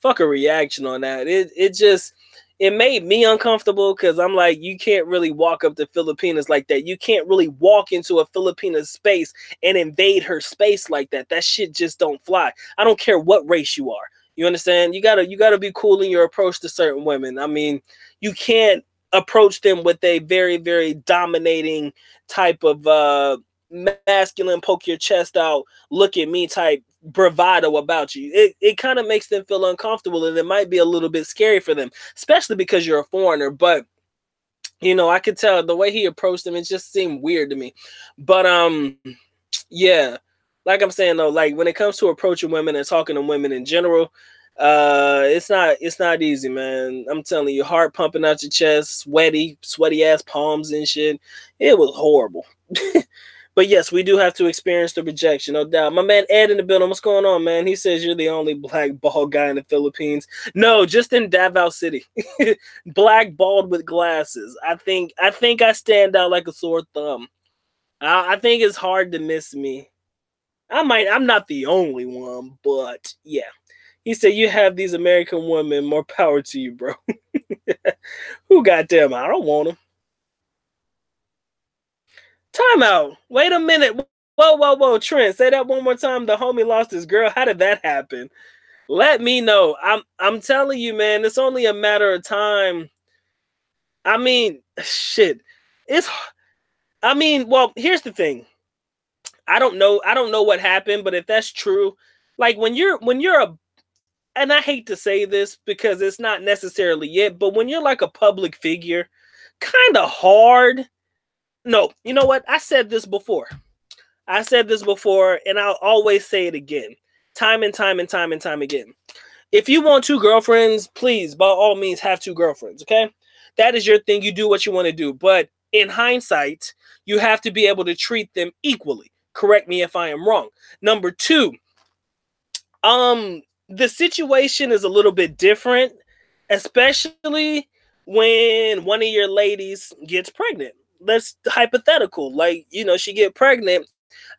fuck a reaction on that. It made me uncomfortable because I'm like, you can't really walk up to Filipinas like that. You can't really walk into a Filipina space and invade her space like that. That shit just don't fly. I don't care what race you are. You understand? You gotta be cool in your approach to certain women. I mean, you can't approach them with a very, very dominating type of masculine, poke your chest out, look at me type bravado about you. It kind of makes them feel uncomfortable, and it might be a little bit scary for them, especially because you're a foreigner. But I could tell the way he approached them, it just seemed weird to me. But yeah, like I'm saying though, like when it comes to approaching women and talking to women in general, it's not easy, man. I'm telling you, heart pumping out your chest, sweaty ass palms and shit. It was horrible. But yes, we do have to experience the rejection, no doubt. My man Ed in the building, what's going on, man? He says you're the only black bald guy in the Philippines. No, just in Davao City. Black bald with glasses. I think I stand out like a sore thumb. I think it's hard to miss me. I'm not the only one, but yeah. He said, you have these American women, more power to you, bro. Who got them? I don't want them. Time out. Wait a minute. Whoa. Trent, say that one more time. The homie lost his girl. How did that happen? Let me know. I'm telling you, man, it's only a matter of time. I mean, shit. It's I mean, well, here's the thing. I don't know what happened, but if that's true, like when you're a, and I hate to say this because it's not necessarily it, but when you're like a public figure, kind of hard. No, you know what? I said this before. I said this before, and I'll always say it again. Time and time and time and time again. If you want two girlfriends, please, by all means, have two girlfriends, okay? That is your thing. You do what you want to do. But in hindsight, you have to be able to treat them equally. Correct me if I am wrong. Number two, the situation is a little bit different, especially when one of your ladies gets pregnant. That's hypothetical. Like, she get pregnant.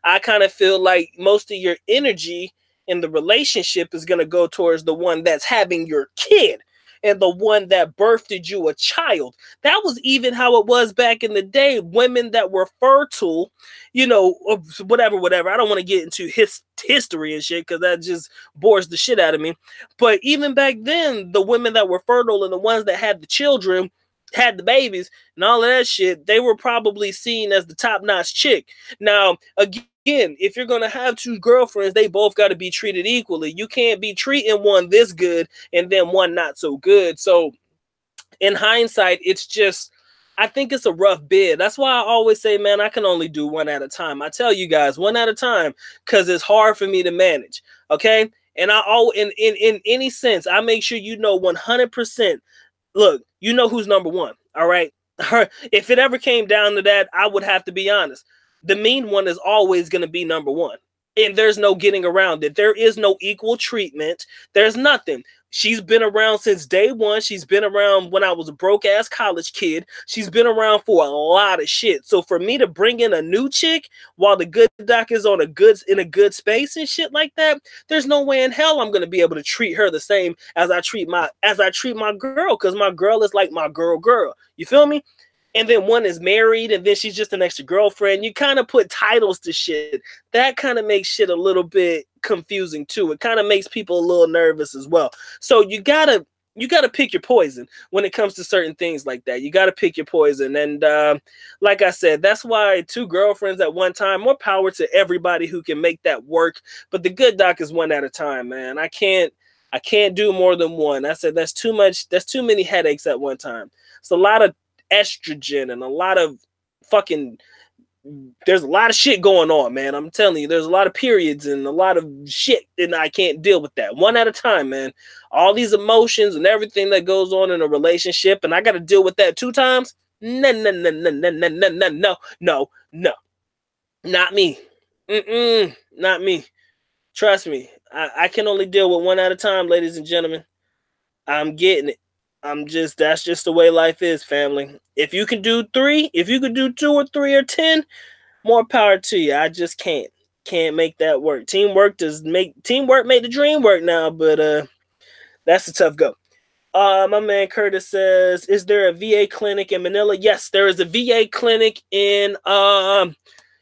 I kind of feel like most of your energy in the relationship is going to go towards the one that's having your kid and the one that birthed you a child. That was even how it was back in the day. Women that were fertile, whatever. I don't want to get into history and shit because that just bores the shit out of me. But even back then, the women that were fertile and the ones that had the children, had the babies and all of that shit, they were probably seen as the top-notch chick. Now, again, if you're going to have two girlfriends, they both got to be treated equally. You can't be treating one this good and then one not so good. So in hindsight, it's just, I think it's a rough bid. That's why I always say, man, I can only do one at a time. I tell you guys, one at a time, because it's hard for me to manage. Okay. And in any sense, I make sure 100%. Look, you know who's number one. All right. If it ever came down to that, I would have to be honest. The mean one is always going to be number one. And there's no getting around it. There is no equal treatment. There's nothing. She's been around since day one. She's been around when I was a broke ass college kid. She's been around for a lot of shit. So for me to bring in a new chick while the good doc is in a good space and shit like that, there's no way in hell I'm gonna be able to treat her the same as I treat my girl, because my girl is like my girl. You feel me? And then one is married, and then she's just an extra girlfriend. You kind of put titles to shit. That kind of makes shit a little bit confusing too. It kind of makes people a little nervous as well. So you gotta pick your poison when it comes to certain things like that. You gotta pick your poison. And like I said, that's why two girlfriends at one time, more power to everybody who can make that work. But the good doc is one at a time, man. I can't do more than one. I said that's too much. That's too many headaches at one time. It's a lot of estrogen and a lot of there's a lot of shit going on, man. I'm telling you, there's a lot of periods and a lot of shit, and I can't deal with that. One at a time, man. All these emotions and everything that goes on in a relationship, and I got to deal with that 2 times. No, not me. Not me. Trust me. I can only deal with one at a time, ladies and gentlemen. I'm getting it. That's just the way life is, family. If you can do 3, if you could do 2 or 3 or 10, more power to you. I just can't make that work. Teamwork make the dream work now, but that's a tough go. My man Curtis says, is there a VA clinic in Manila? Yes, there is a VA clinic in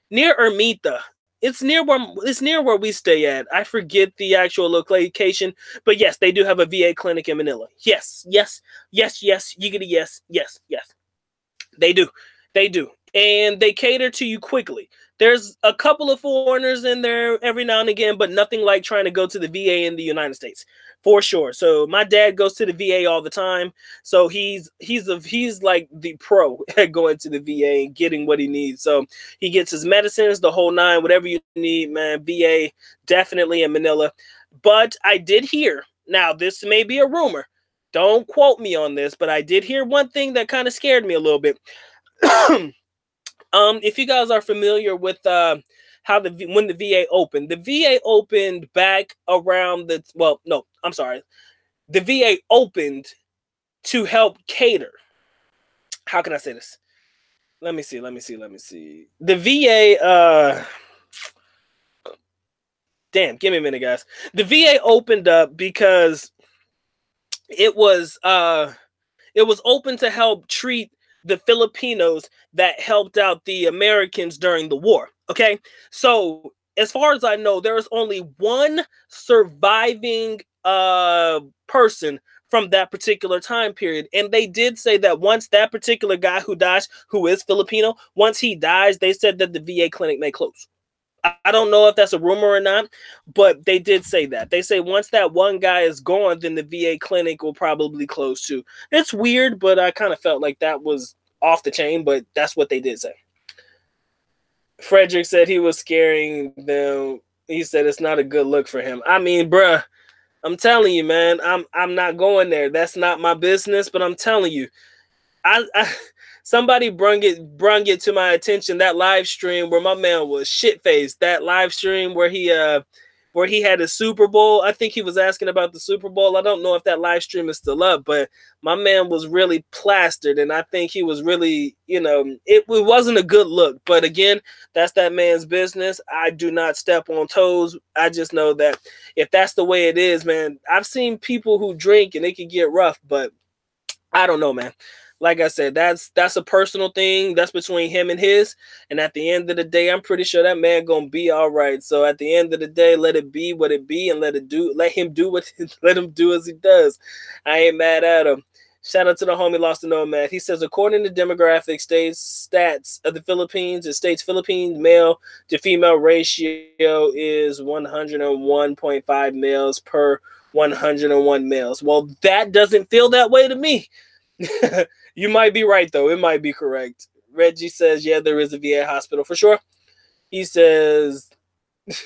near Ermita. It's near where we stay at. I forget the actual location, but yes, they do have a VA clinic in Manila. Yes. Yiggity yes. They do. And they cater to you quickly. There's a couple of foreigners in there every now and again, but nothing like trying to go to the VA in the United States. For sure. So my dad goes to the VA all the time. So he's like the pro at going to the VA and getting what he needs. So he gets his medicines, the whole 9, whatever you need, man. VA definitely in Manila. But I did hear, now this may be a rumor, don't quote me on this, but I did hear one thing that kind of scared me a little bit. If you guys are familiar with when the VA opened back around the VA opened to help cater. How can I say this? Let me see. The VA damn, give me a minute, guys. The VA opened up because it was open to help treat the Filipinos that helped out the Americans during the war. Okay, so as far as I know, there is only one surviving person from that particular time period. And they did say that once that particular guy who dies, who is Filipino, once he dies, they said that the VA clinic may close. I don't know if that's a rumor or not, but they did say that. They say once that one guy is gone, then the VA clinic will probably close too. It's weird, but I kind of felt like that was off the chain, but that's what they did say. Frederick said he was scaring them. He said it's not a good look for him. I mean, bruh, I'm telling you, man, I'm not going there. That's not my business, but I'm telling you, I somebody brung it to my attention, that live stream where my man was shit faced. That live stream where he had a Super Bowl. I think he was asking about the Super Bowl. I don't know if that live stream is still up, but my man was really plastered, and I think he was really, it wasn't a good look. But again, that's that man's business. I do not step on toes. I just know that if that's the way it is, man, I've seen people who drink and it can get rough, but I don't know, man. Like I said, that's a personal thing. That's between him and his. And at the end of the day, I'm pretty sure that man gonna be all right. So at the end of the day, let it be what it be, and let him do as he does. I ain't mad at him. Shout out to the homie Lost to Nomad. He says, according to demographic stats of the Philippines, it states Philippines male to female ratio is 101.5 males per 101 males. Well, that doesn't feel that way to me. You might be right, though. It might be correct. Reggie says, yeah, there is a VA hospital for sure. He says,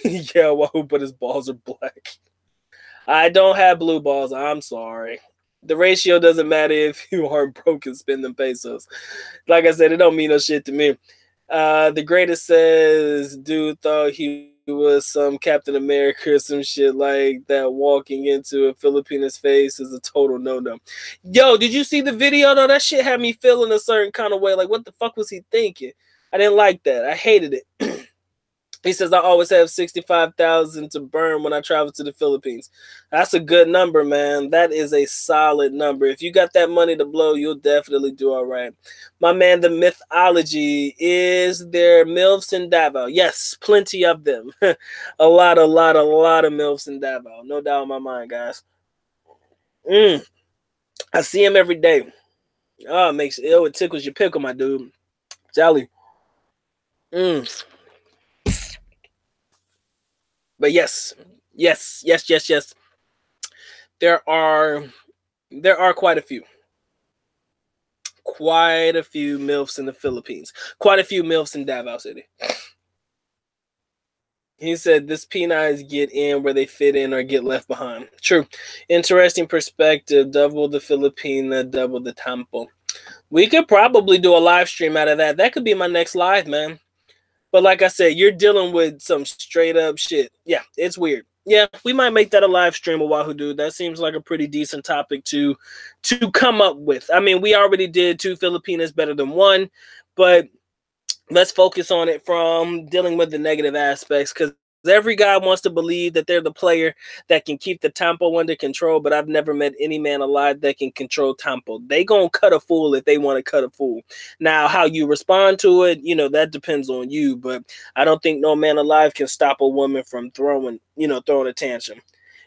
yeah, Wahoo, but his balls are black. I don't have blue balls. I'm sorry. The ratio doesn't matter if you aren't broke and spending pesos. Like I said, it don't mean no shit to me. The greatest says, dude thought he was some Captain America or some shit like that. Walking into a Filipino's face is a total no-no. Yo, did you see the video though? That shit had me feeling a certain kind of way. Like, what the fuck was he thinking? I didn't like that. I hated it. He says, I always have 65,000 to burn when I travel to the Philippines. That's a good number, man. That is a solid number. If you got that money to blow, you'll definitely do all right. My man, the mythology, is there MILFs in Davao? Yes, plenty of them. a lot of MILFs in Davao. No doubt in my mind, guys. I see him every day. Oh, it tickles your pickle, my dude. Jelly. But yes. There are quite a few. Quite a few MILFs in the Philippines. Quite a few MILFs in Davao City. He said, this penines get in where they fit in or get left behind. True. Interesting perspective. Double the Filipina, double the tampo. We could probably do a live stream out of that. That could be my next live, man. But like I said, you're dealing with some straight up shit. Yeah, it's weird. Yeah, we might make that a live stream a Wahoo dude. That seems like a pretty decent topic to come up with. I mean, we already did 2 Filipinas better than 1, but let's focus on it from dealing with the negative aspects, because every guy wants to believe that they're the player that can keep the tempo under control, but I've never met any man alive that can control tempo. They gonna cut a fool if they want to cut a fool. Now, how you respond to it, that depends on you, but I don't think no man alive can stop a woman from throwing a tantrum.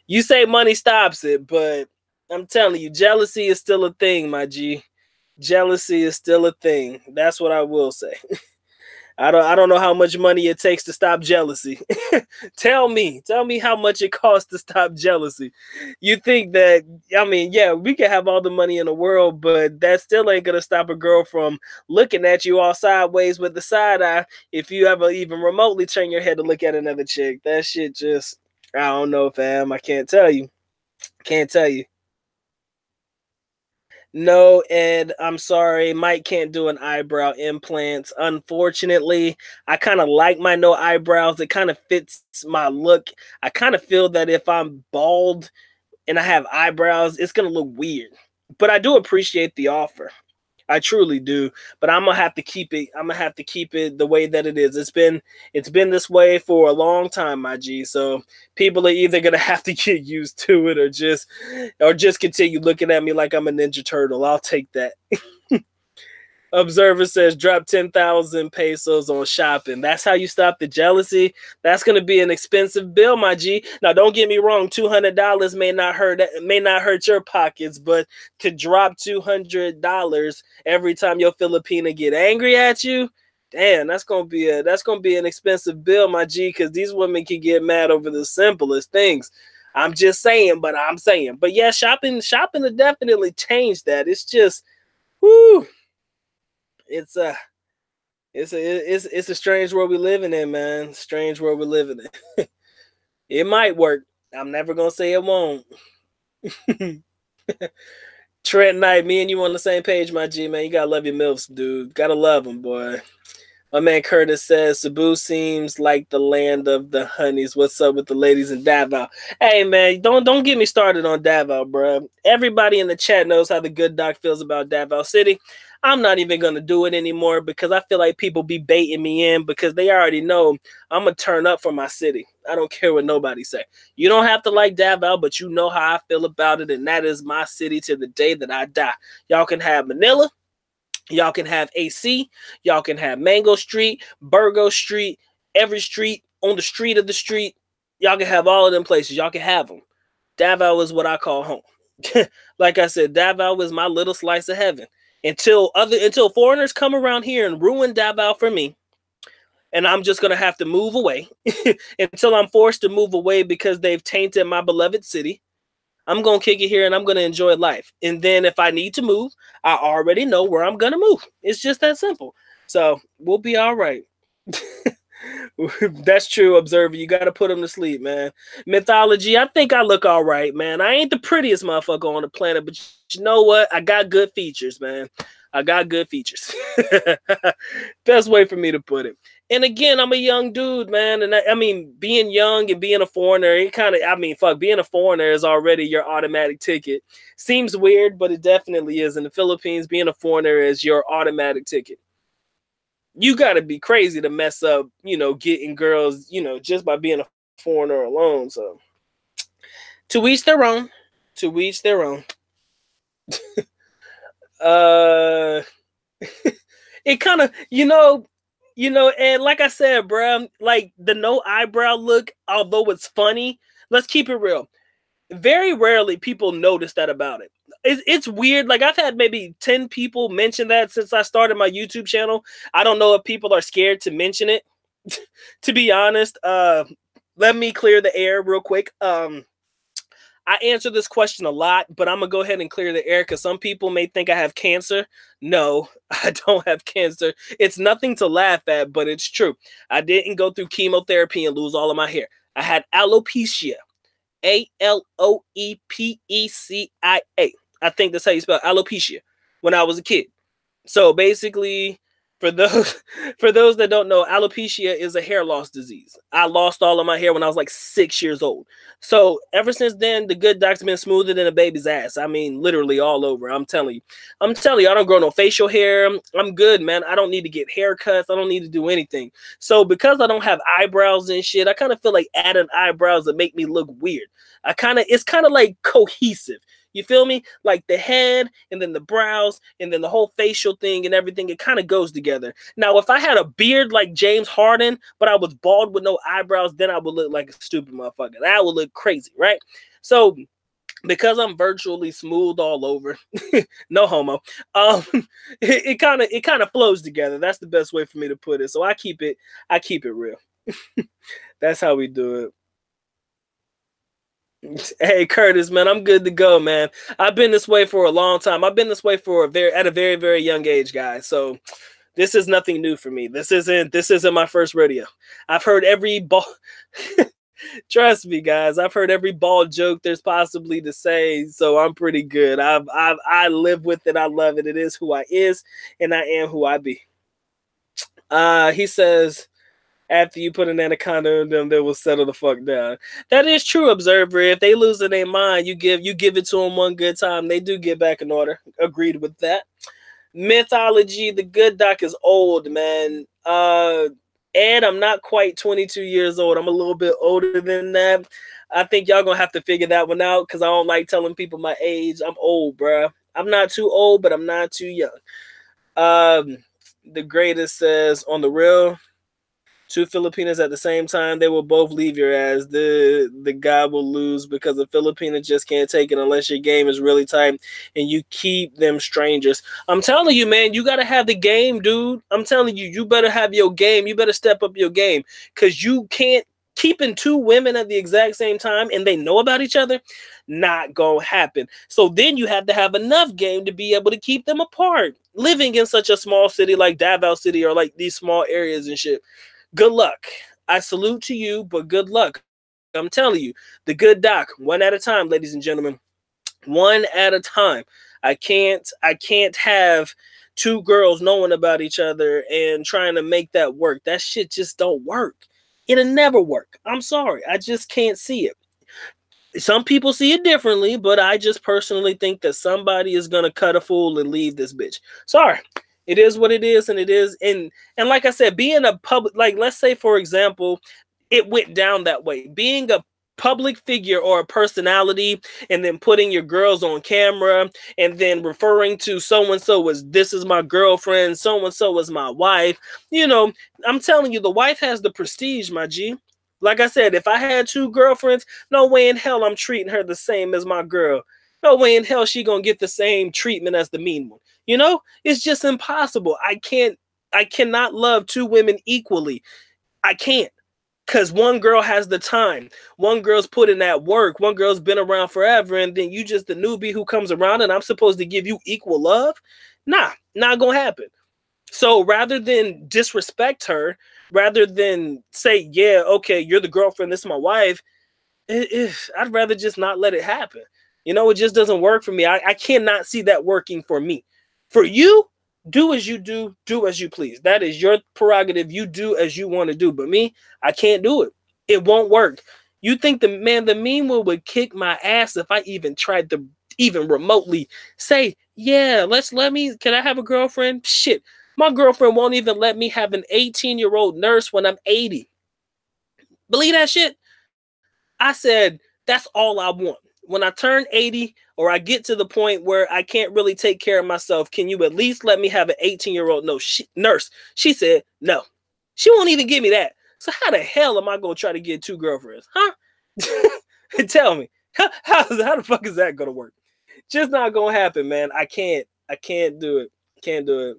You say money stops it, but I'm telling you, jealousy is still a thing, my G. Jealousy is still a thing. That's what I will say. I don't know how much money it takes to stop jealousy. Tell me how much it costs to stop jealousy. You think that, yeah, we can have all the money in the world, but that still ain't gonna stop a girl from looking at you all sideways with the side eye if you ever even remotely turn your head to look at another chick. That shit just, I don't know, fam. I can't tell you. No, Ed, I'm sorry. Mike can't do an eyebrow implants. Unfortunately, I kind of like my no eyebrows. It kind of fits my look. I kind of feel that if I'm bald and I have eyebrows, it's going to look weird. But I do appreciate the offer. I truly do, but I'm gonna have to keep it. The way that it is. It's been this way for a long time, my G. So people are either gonna have to get used to it or just continue looking at me like I'm a Ninja Turtle. I'll take that. Observer says drop 10,000 pesos on shopping. That's how you stop the jealousy. That's gonna be an expensive bill, my G. Now, don't get me wrong. $200 may not hurt your pockets, but to drop $200 every time your Filipina get angry at you, damn, that's gonna be an expensive bill, my G. Because these women can get mad over the simplest things. I'm just saying, but I'm saying, but yeah, shopping to definitely change that. It's just, whoo. It's a strange world we living in, man. Strange world we living in. It might work. I'm never gonna say it won't. Trent Knight, me and you on the same page, my G, man. You gotta love your MILFs, dude. Gotta love them, boy. My man Curtis says Cebu seems like the land of the honeys. What's up with the ladies in Davao? Hey man, don't get me started on Davao, bro. Everybody in the chat knows how the good doc feels about Davao City. I'm not even gonna do it anymore because I feel like people be baiting me in because they already know I'm gonna turn up for my city. I don't care what nobody say. You don't have to like Davao, but you know how I feel about it, and that is my city to the day that I die. Y'all can have Manila. Y'all can have AC. Y'all can have Mango Street, Burgo Street, every street on the street of the street. Y'all can have all of them places. Y'all can have them. Davao is what I call home. Like I said, Davao is my little slice of heaven. Until foreigners come around here and ruin Davao for me, and I'm just gonna have to move away until I'm forced to move away because they've tainted my beloved city. I'm going to kick it here and I'm going to enjoy life. And then if I need to move, I already know where I'm going to move. It's just that simple. So we'll be all right. That's true, Observer. You got to put them to sleep, man. Mythology, I think I look all right, man. I ain't the prettiest motherfucker on the planet, but you know what? I got good features, man. I got good features. Best way for me to put it. And again, I'm a young dude, man. And I mean, being young and being a foreigner, it kind of, being a foreigner is already your automatic ticket. Seems weird, but it definitely is. In the Philippines, being a foreigner is your automatic ticket. You got to be crazy to mess up, getting girls, just by being a foreigner alone. So, to each their own. To each their own. It kind of, and like I said, bro, like the no eyebrow look, although it's funny, let's keep it real. Very rarely people notice that about it. It's weird. Like I've had maybe 10 people mention that since I started my YouTube channel. I don't know if people are scared to mention it. To be honest, let me clear the air real quick. I answer this question a lot, but I'm going to go ahead and clear the air because some people may think I have cancer. No, I don't have cancer. It's nothing to laugh at, but it's true. I didn't go through chemotherapy and lose all of my hair. I had alopecia. Alopecia. I think that's how you spell alopecia when I was a kid. So basically, for those that don't know, alopecia is a hair loss disease. I lost all of my hair when I was like 6 years old. So ever since then, the good doc's been smoother than a baby's ass. I mean, literally all over. I'm telling you, I don't grow no facial hair. I'm good, man. I don't need to get haircuts. I don't need to do anything. So because I don't have eyebrows and shit, I kind of feel like adding eyebrows that make me look weird. It's kind of like cohesive. You feel me? Like the head and then the brows and then the whole facial thing and everything, it kind of goes together. Now, if I had a beard like James Harden, but I was bald with no eyebrows, then I would look like a stupid motherfucker. That would look crazy, right? So because I'm virtually smooth all over, no homo, it kind of flows together. That's the best way for me to put it. So I keep it real. That's how we do it. Hey Curtis, man, I'm good to go, man. I've been this way for a long time. I've been this way at a very, very young age, guys. So this is nothing new for me. This isn't my first rodeo. I've heard every ball. Trust me, guys. I've heard every ball joke there's possibly to say. So I'm pretty good. I live with it. I love it. It is who I is, and I am who I be. He says, after you put an anaconda in them, they will settle the fuck down. That is true, Observer. If they lose in their mind, you give it to them one good time, they do get back in order. Agreed with that. Mythology, the good doc is old, man. Ed, I'm not quite 22 years old. I'm a little bit older than that. I think y'all gonna have to figure that one out because I don't like telling people my age. I'm old, bruh. I'm not too old, but I'm not too young. The greatest says, on the real, two Filipinas at the same time, they will both leave your ass. The guy will lose because the Filipina just can't take it unless your game is really tight and you keep them strangers. I'm telling you, man, you gotta have the game, dude. I'm telling you, you better have your game. You better step up your game, because you can't keeping two women at the exact same time and they know about each other. Not gonna happen. So then you have to have enough game to be able to keep them apart. Living in such a small city like Davao City, or like these small areas and shit, good luck. I salute to you, but good luck. I'm telling you, the good doc, one at a time, ladies and gentlemen. One at a time. I can't have two girls knowing about each other and trying to make that work. That shit just don't work. It'll never work. I'm sorry. I just can't see it. Some people see it differently, but I just personally think that somebody is gonna cut a fool and leave this bitch. Sorry. It is what it is, and it is, and like I said, being a public, like, let's say for example, it went down that way. Being a public figure or a personality, and then putting your girls on camera, and then referring to so and so as, this is my girlfriend, so and so is my wife. You know, I'm telling you, the wife has the prestige, my G. Like I said, if I had two girlfriends, no way in hell I'm treating her the same as my girl. No way in hell she gonna get the same treatment as the mean one. You know, it's just impossible. I cannot love two women equally. I can't. Because one girl has the time. One girl's put in that work. One girl's been around forever. And then you just the newbie who comes around and I'm supposed to give you equal love? Nah, not gonna happen. So rather than disrespect her, rather than say, yeah, okay, you're the girlfriend, this is my wife, I'd rather just not let it happen. You know, it just doesn't work for me. I cannot see that working for me. For you, do as you do as you please. That is your prerogative. You do as you want to do. But me, I can't do it. It won't work. You think the mean one would kick my ass if I even tried to even remotely say, yeah, can I have a girlfriend? Shit. My girlfriend won't even let me have an 18-year-old nurse when I'm 80. Believe that shit? I said, that's all I want. When I turn 80 or I get to the point where I can't really take care of myself, can you at least let me have an 18-year-old nurse? She said, no. She won't even give me that. So how the hell am I going to try to get two girlfriends? Huh? Tell me. How the fuck is that going to work? Just not going to happen, man. I can't do it. Can't do it.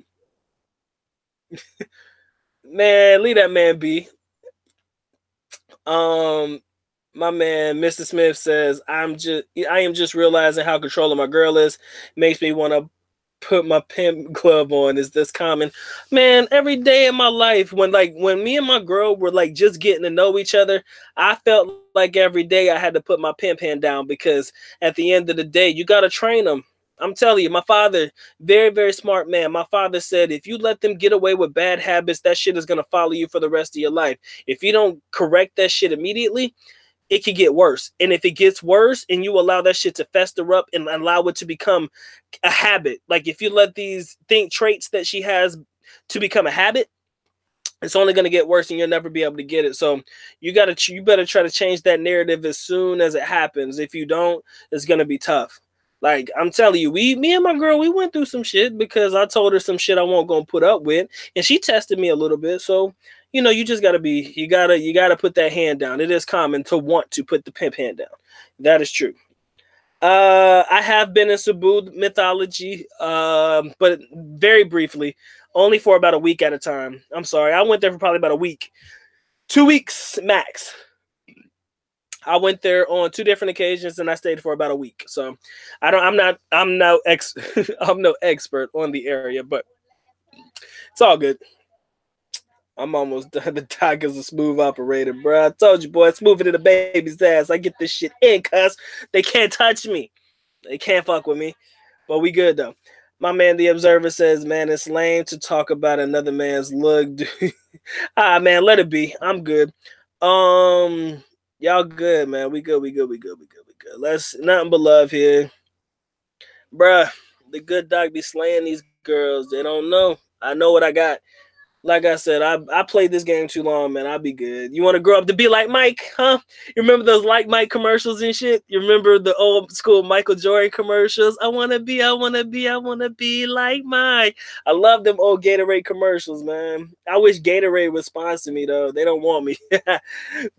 Man, leave that man be. My man, Mr. Smith says, I am just realizing how controlling my girl is. Makes me want to put my pimp glove on. Is this common? Man, every day in my life, when me and my girl were like just getting to know each other, I felt like every day I had to put my pimp hand down, because at the end of the day, you got to train them. I'm telling you, my father, very, very smart man. My father said, if you let them get away with bad habits, that shit is going to follow you for the rest of your life. If you don't correct that shit immediately, it could get worse. And if it gets worse and you allow that shit to fester up and allow it to become a habit, like if you let these traits that she has to become a habit, it's only going to get worse and you'll never be able to get it. So you better try to change that narrative as soon as it happens. If you don't, it's going to be tough. Like, I'm telling you, me and my girl, we went through some shit because I told her some shit I won't gonna put up with, and she tested me a little bit. So, you know, you gotta put that hand down. It is common to want to put the pimp hand down. That is true. I have been in Cebu mythology, but very briefly, only for about a week at a time. I'm sorry, I went there for probably about a week, 2 weeks max. I went there on 2 different occasions and I stayed for about a week. So I'm no expert on the area, but it's all good. I'm almost done. The Tiger's a smooth operator, bro. I told you, boy, smooth it in the baby's ass. I get this shit in, cuz they can't touch me. They can't fuck with me. But we good though. My man, the Observer, says, man, it's lame to talk about another man's look. Man, let it be. I'm good. Y'all good, man. We good. Let's nothing but love here. Bruh, the good doc be slaying these girls. They don't know. I know what I got. Like I said, I played this game too long, man. I'll be good. You want to grow up to be like Mike, huh? You remember those like Mike commercials and shit? You remember the old school Michael Jordan commercials? I want to be like Mike. I love them old Gatorade commercials, man. I wish Gatorade would sponsor me, though. They don't want me.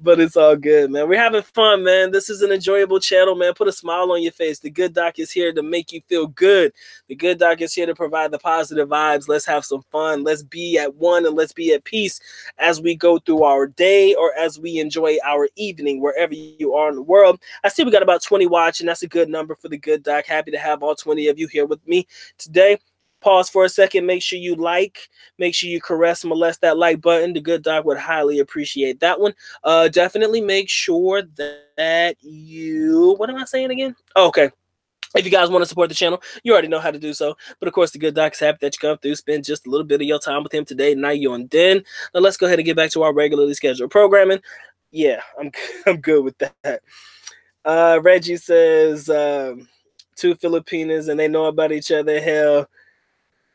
But it's all good, man. We're having fun, man. This is an enjoyable channel, man. Put a smile on your face. The Good Doc is here to make you feel good. The Good Doc is here to provide the positive vibes. Let's have some fun. Let's be at one and let's be at peace as we go through our day or as we enjoy our evening, wherever you are in the world. I see we got about 20 watching. That's a good number for the Good Doc. Happy to have all 20 of you here with me today. Pause for a second. Make sure you like. Make sure you caress, molest that like button. The Good Doc would highly appreciate that one. Definitely make sure that you... What am I saying again? Oh, okay. If you guys want to support the channel, you already know how to do so. But of course, the Good Doc is happy that you come through, spend just a little bit of your time with him today, night you and then. Now let's go ahead and get back to our regularly scheduled programming. Yeah, I'm good with that. Reggie says 2 Filipinas and they know about each other. Hell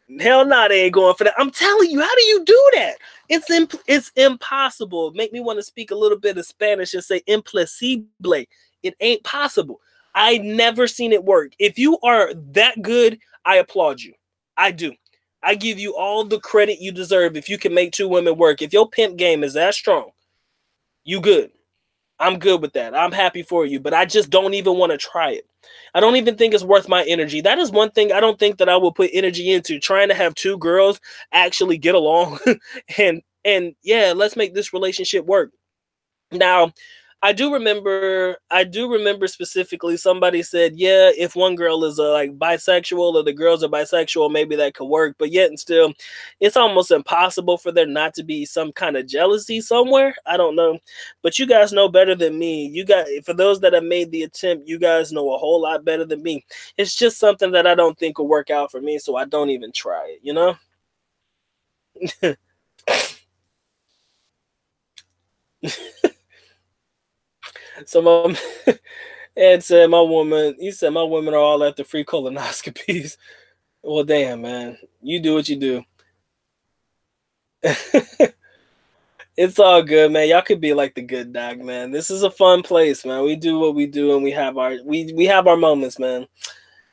no, they ain't going for that. I'm telling you, how do you do that? It's impossible. Make me want to speak a little bit of Spanish and say imposible. It ain't possible. I never seen it work. If you are that good, I applaud you. I do. I give you all the credit you deserve if you can make 2 women work. If your pimp game is that strong, you good. I'm good with that. I'm happy for you, but I just don't even want to try it. I don't even think it's worth my energy. That is one thing I don't think that I will put energy into, trying to have 2 girls actually get along and yeah, let's make this relationship work. Now, I do remember specifically somebody said, yeah, if one girl is like bisexual or the girls are bisexual, maybe that could work. But yet and still, it's almost impossible for there not to be some kind of jealousy somewhere. I don't know. But you guys know better than me. You guys, for those that have made the attempt, you guys know a whole lot better than me. It's just something that I don't think will work out for me, so I don't even try it, you know? So Ed said my woman are all after free colonoscopies. Well, damn, man. You do what you do. It's all good, man. Y'all could be like the Good Doc, man. This is a fun place, man. We do what we do and we have our moments, man.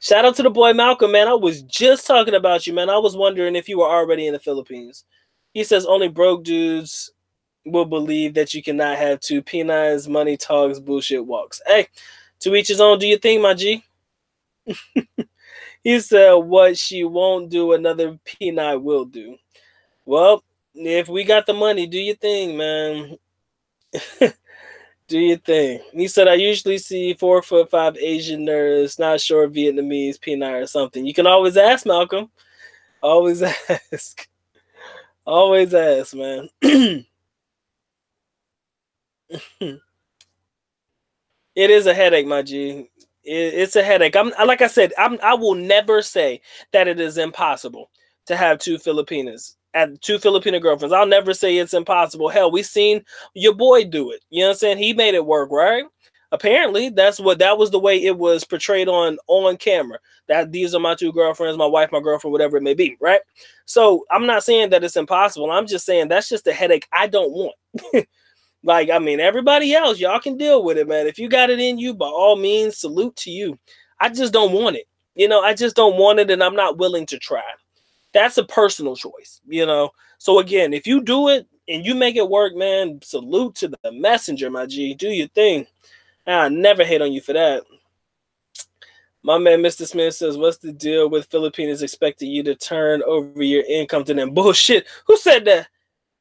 Shout out to the boy Malcolm, man. I was just talking about you, man. I was wondering if you were already in the Philippines. He says only broke dudes will believe that you cannot have 2 penines, money talks, bullshit walks. Hey, to each his own. Do you think, my G? He said what she won't do, another penine will do. Well, if we got the money, do your thing, man. Do your thing. He said I usually see 4'5" Asian nerds, not sure Vietnamese penine or something. You can always ask, Malcolm. Always ask. Always ask, man. It is a headache, my G. It's a headache. Like I said, I will never say that it is impossible to have 2 Filipinas and 2 Filipino girlfriends. I'll never say it's impossible. Hell, we seen your boy do it. You know what I'm saying? He made it work, right? Apparently, that was the way it was portrayed on camera. That these are my 2 girlfriends, my wife, my girlfriend, whatever it may be, right? So I'm not saying that it's impossible. I'm just saying that's just a headache I don't want. Like, I mean, everybody else, y'all can deal with it, man. If you got it in you, by all means, salute to you. I just don't want it. You know, I just don't want it, and I'm not willing to try. That's a personal choice, you know. So, again, if you do it and you make it work, man, salute to the messenger, my G. Do your thing. I never hate on you for that. My man, Mr. Smith, says, what's the deal with Filipinos expecting you to turn over your income to them? Bullshit. Who said that?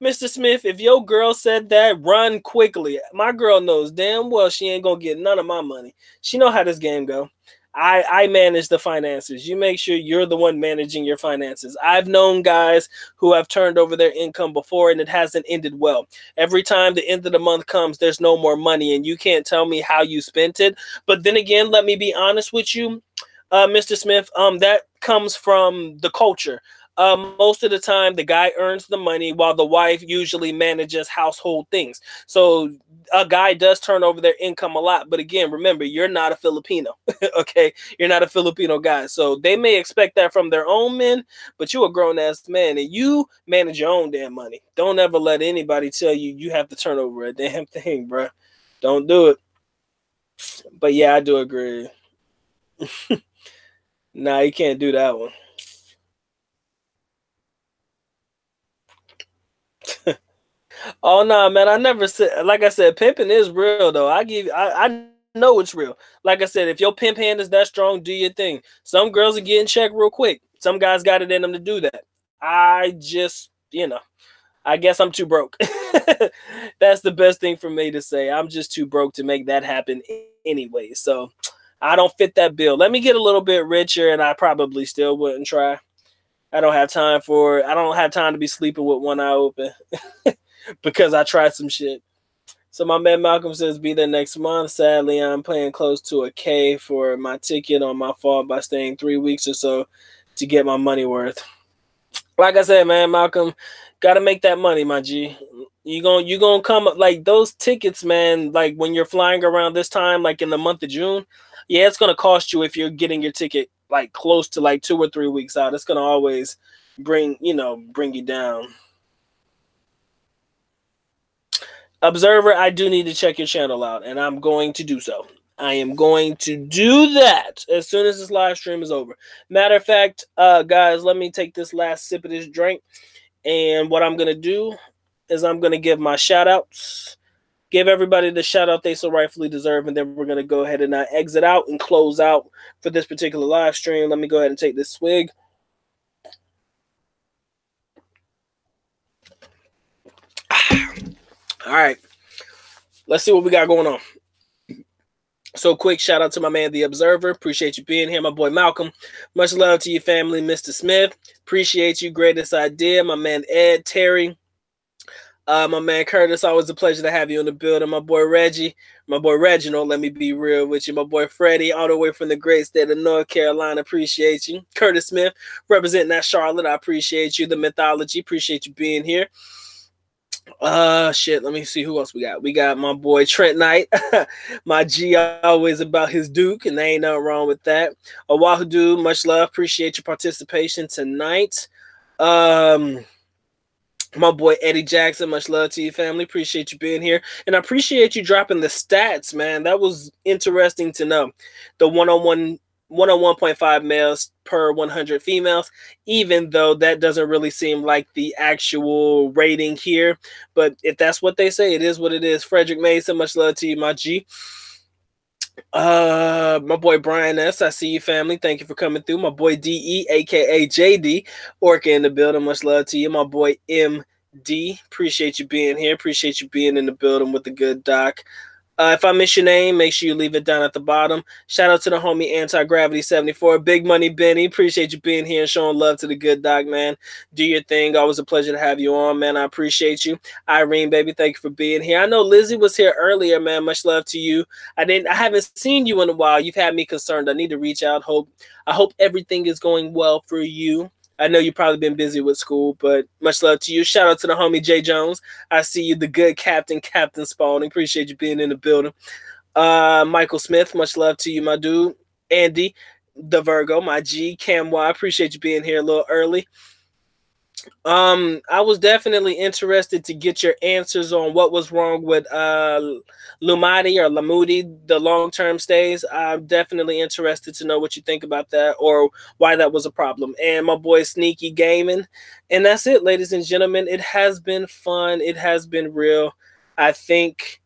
Mr. Smith, if your girl said that, run quickly. My girl knows damn well she ain't gonna get none of my money. She know how this game go. I manage the finances. You make sure you're the one managing your finances. I've known guys who have turned over their income before and it hasn't ended well. Every time the end of the month comes, there's no more money and you can't tell me how you spent it. But then again, let me be honest with you, Mr. Smith, that comes from the culture. Most of the time, the guy earns the money while the wife usually manages household things. So a guy does turn over their income a lot. But again, remember, you're not a Filipino. Okay, you're not a Filipino guy, so they may expect that from their own men, but you a grown-ass man and you manage your own damn money. Don't ever let anybody tell you you have to turn over a damn thing, bro. Don't do it. But yeah, I do agree. Nah, you can't do that one. Oh no, man! I never said. Like I said, pimping is real though. I know it's real. Like I said, if your pimp hand is that strong, do your thing. Some girls are getting checked real quick. Some guys got it in them to do that. I just, I guess I'm too broke. That's the best thing for me to say. I'm just too broke to make that happen anyway. So I don't fit that bill. Let me get a little bit richer, and I probably still wouldn't try. I don't have time for it. I don't have time to be sleeping with one eye open. Because I tried some shit. So my man Malcolm says, be there next month. Sadly, I'm paying close to a K for my ticket on my fault by staying 3 weeks or so to get my money worth. Like I said, man, Malcolm, gotta make that money, my G. You gonna come up like those tickets, man. Like when you're flying around this time, like in the month of June, yeah, it's gonna cost you if you're getting your ticket like close to like 2 or 3 weeks out. It's gonna always bring you down. Observer, I do need to check your channel out, and I'm going to do so. I am going to do that as soon as this live stream is over. Matter of fact, guys, let me take this last sip of this drink, and what I'm going to do is I'm going to give my shout-outs. Give everybody the shout-out they so rightfully deserve, and then we're going to go ahead and exit out and close out for this particular live stream. Let me go ahead and take this swig. All right, let's see what we got going on. So quick shout out to my man, The Observer. Appreciate you being here. My boy, Malcolm. Much love to your family, Mr. Smith. Appreciate you. Greatest idea. My man, Ed, Terry. My man, Curtis. Always a pleasure to have you in the building. My boy, Reggie. My boy, Reginald. Let me be real with you. My boy, Freddie, all the way from the great state of North Carolina. Appreciate you. Curtis Smith, representing that Charlotte. I appreciate you. The Mythology. Appreciate you being here. Shit, let me see who else we got. We got my boy Trent Knight. My G always about his Duke, and there ain't nothing wrong with that. Oahu dude, much love. Appreciate your participation tonight. My boy Eddie Jackson, much love to you, family. Appreciate you being here. And I appreciate you dropping the stats, man. That was interesting to know. The 101.5 males per 100 females, even though that doesn't really seem like the actual rating here. But if that's what they say, it is what it is. Frederick Mason, much love to you, my G. My boy Brian S. I see you, family. Thank you for coming through. My boy DE, aka JD, Orca in the building. Much love to you. My boy MD. Appreciate you being here. Appreciate you being in the building with the good doc. If I miss your name, make sure you leave it down at the bottom. Shout out to the homie Anti-Gravity 74. Big Money Benny. Appreciate you being here and showing love to the good doc, man. Do your thing. Always a pleasure to have you on, man. I appreciate you. Irene, baby, thank you for being here. I know Lizzie was here earlier, man. Much love to you. I haven't seen you in a while. You've had me concerned. I need to reach out. I hope everything is going well for you. I know you've probably been busy with school, but much love to you. Shout out to the homie Jay Jones. I see you, the good Captain Spalding. Appreciate you being in the building. Michael Smith, much love to you, my dude. Andy, the Virgo, my G. Cam Y, appreciate you being here a little early. I was definitely interested to get your answers on what was wrong with Lumadi or Lamudi, the long-term stays. I'm definitely interested to know what you think about that or why that was a problem. And my boy Sneaky Gaming. And that's it, ladies and gentlemen. It has been fun. It has been real. I think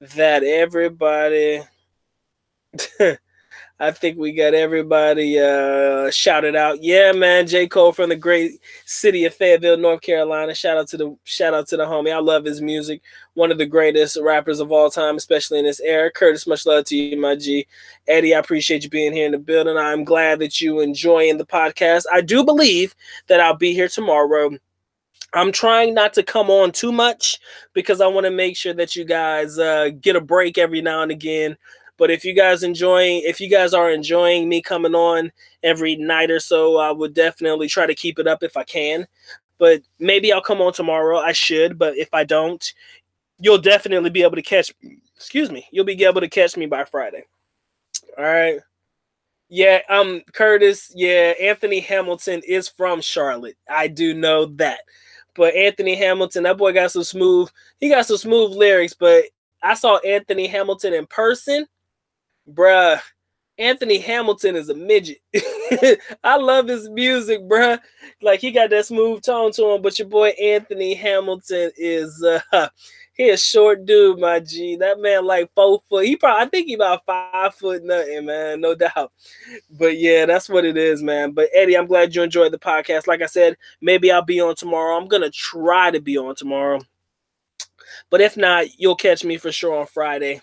that everybody... I think we got everybody shouted out. Yeah, man, J. Cole from the great city of Fayetteville, North Carolina. Shout out to the homie. I love his music. One of the greatest rappers of all time, especially in this era. Curtis, much love to you, my G. Eddie, I appreciate you being here in the building. I'm glad that you enjoying the podcast. I do believe that I'll be here tomorrow. I'm trying not to come on too much because I want to make sure that you guys get a break every now and again. But if you guys are enjoying me coming on every night or so, I would definitely try to keep it up if I can. But maybe I'll come on tomorrow. I should, but if I don't, you'll definitely be able to catch. Excuse me. You'll be able to catch me by Friday. All right. Yeah, Curtis, yeah, Anthony Hamilton is from Charlotte. I do know that. But Anthony Hamilton, that boy got some smooth, he got some smooth lyrics, but I saw Anthony Hamilton in person. Bruh, Anthony Hamilton is a midget. I love his music, bruh. Like he got that smooth tone to him, but your boy Anthony Hamilton is he a short dude, my G. That man like 4 foot. I think he about 5 foot nothing, man, no doubt. But yeah, that's what it is, man. But Eddie, I'm glad you enjoyed the podcast. Like I said, maybe I'll be on tomorrow. I'm gonna try to be on tomorrow. But if not, you'll catch me for sure on Friday.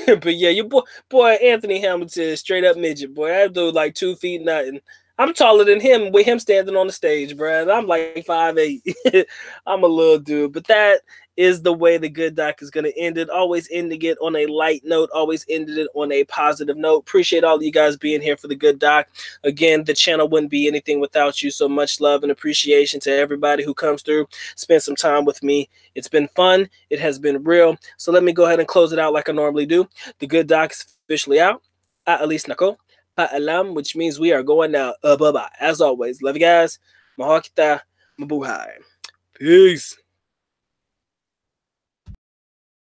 But yeah, your boy Anthony Hamilton is straight up midget, boy. That dude like 2 feet nothing. I'm taller than him with him standing on the stage, bro. I'm like 5'8". I'm a little dude. But that is the way the good doc is going to end it. Always ending it on a light note. Always ended it on a positive note. Appreciate all of you guys being here for the good doc. Again, the channel wouldn't be anything without you. So much love and appreciation to everybody who comes through, spend some time with me. It's been fun. It has been real. So let me go ahead and close it out like I normally do. The good doc is officially out. Alis Nako. Paalam, which means we are going now. Bye-bye. As always, love you guys. Mahal kita. Mabuhay. Peace.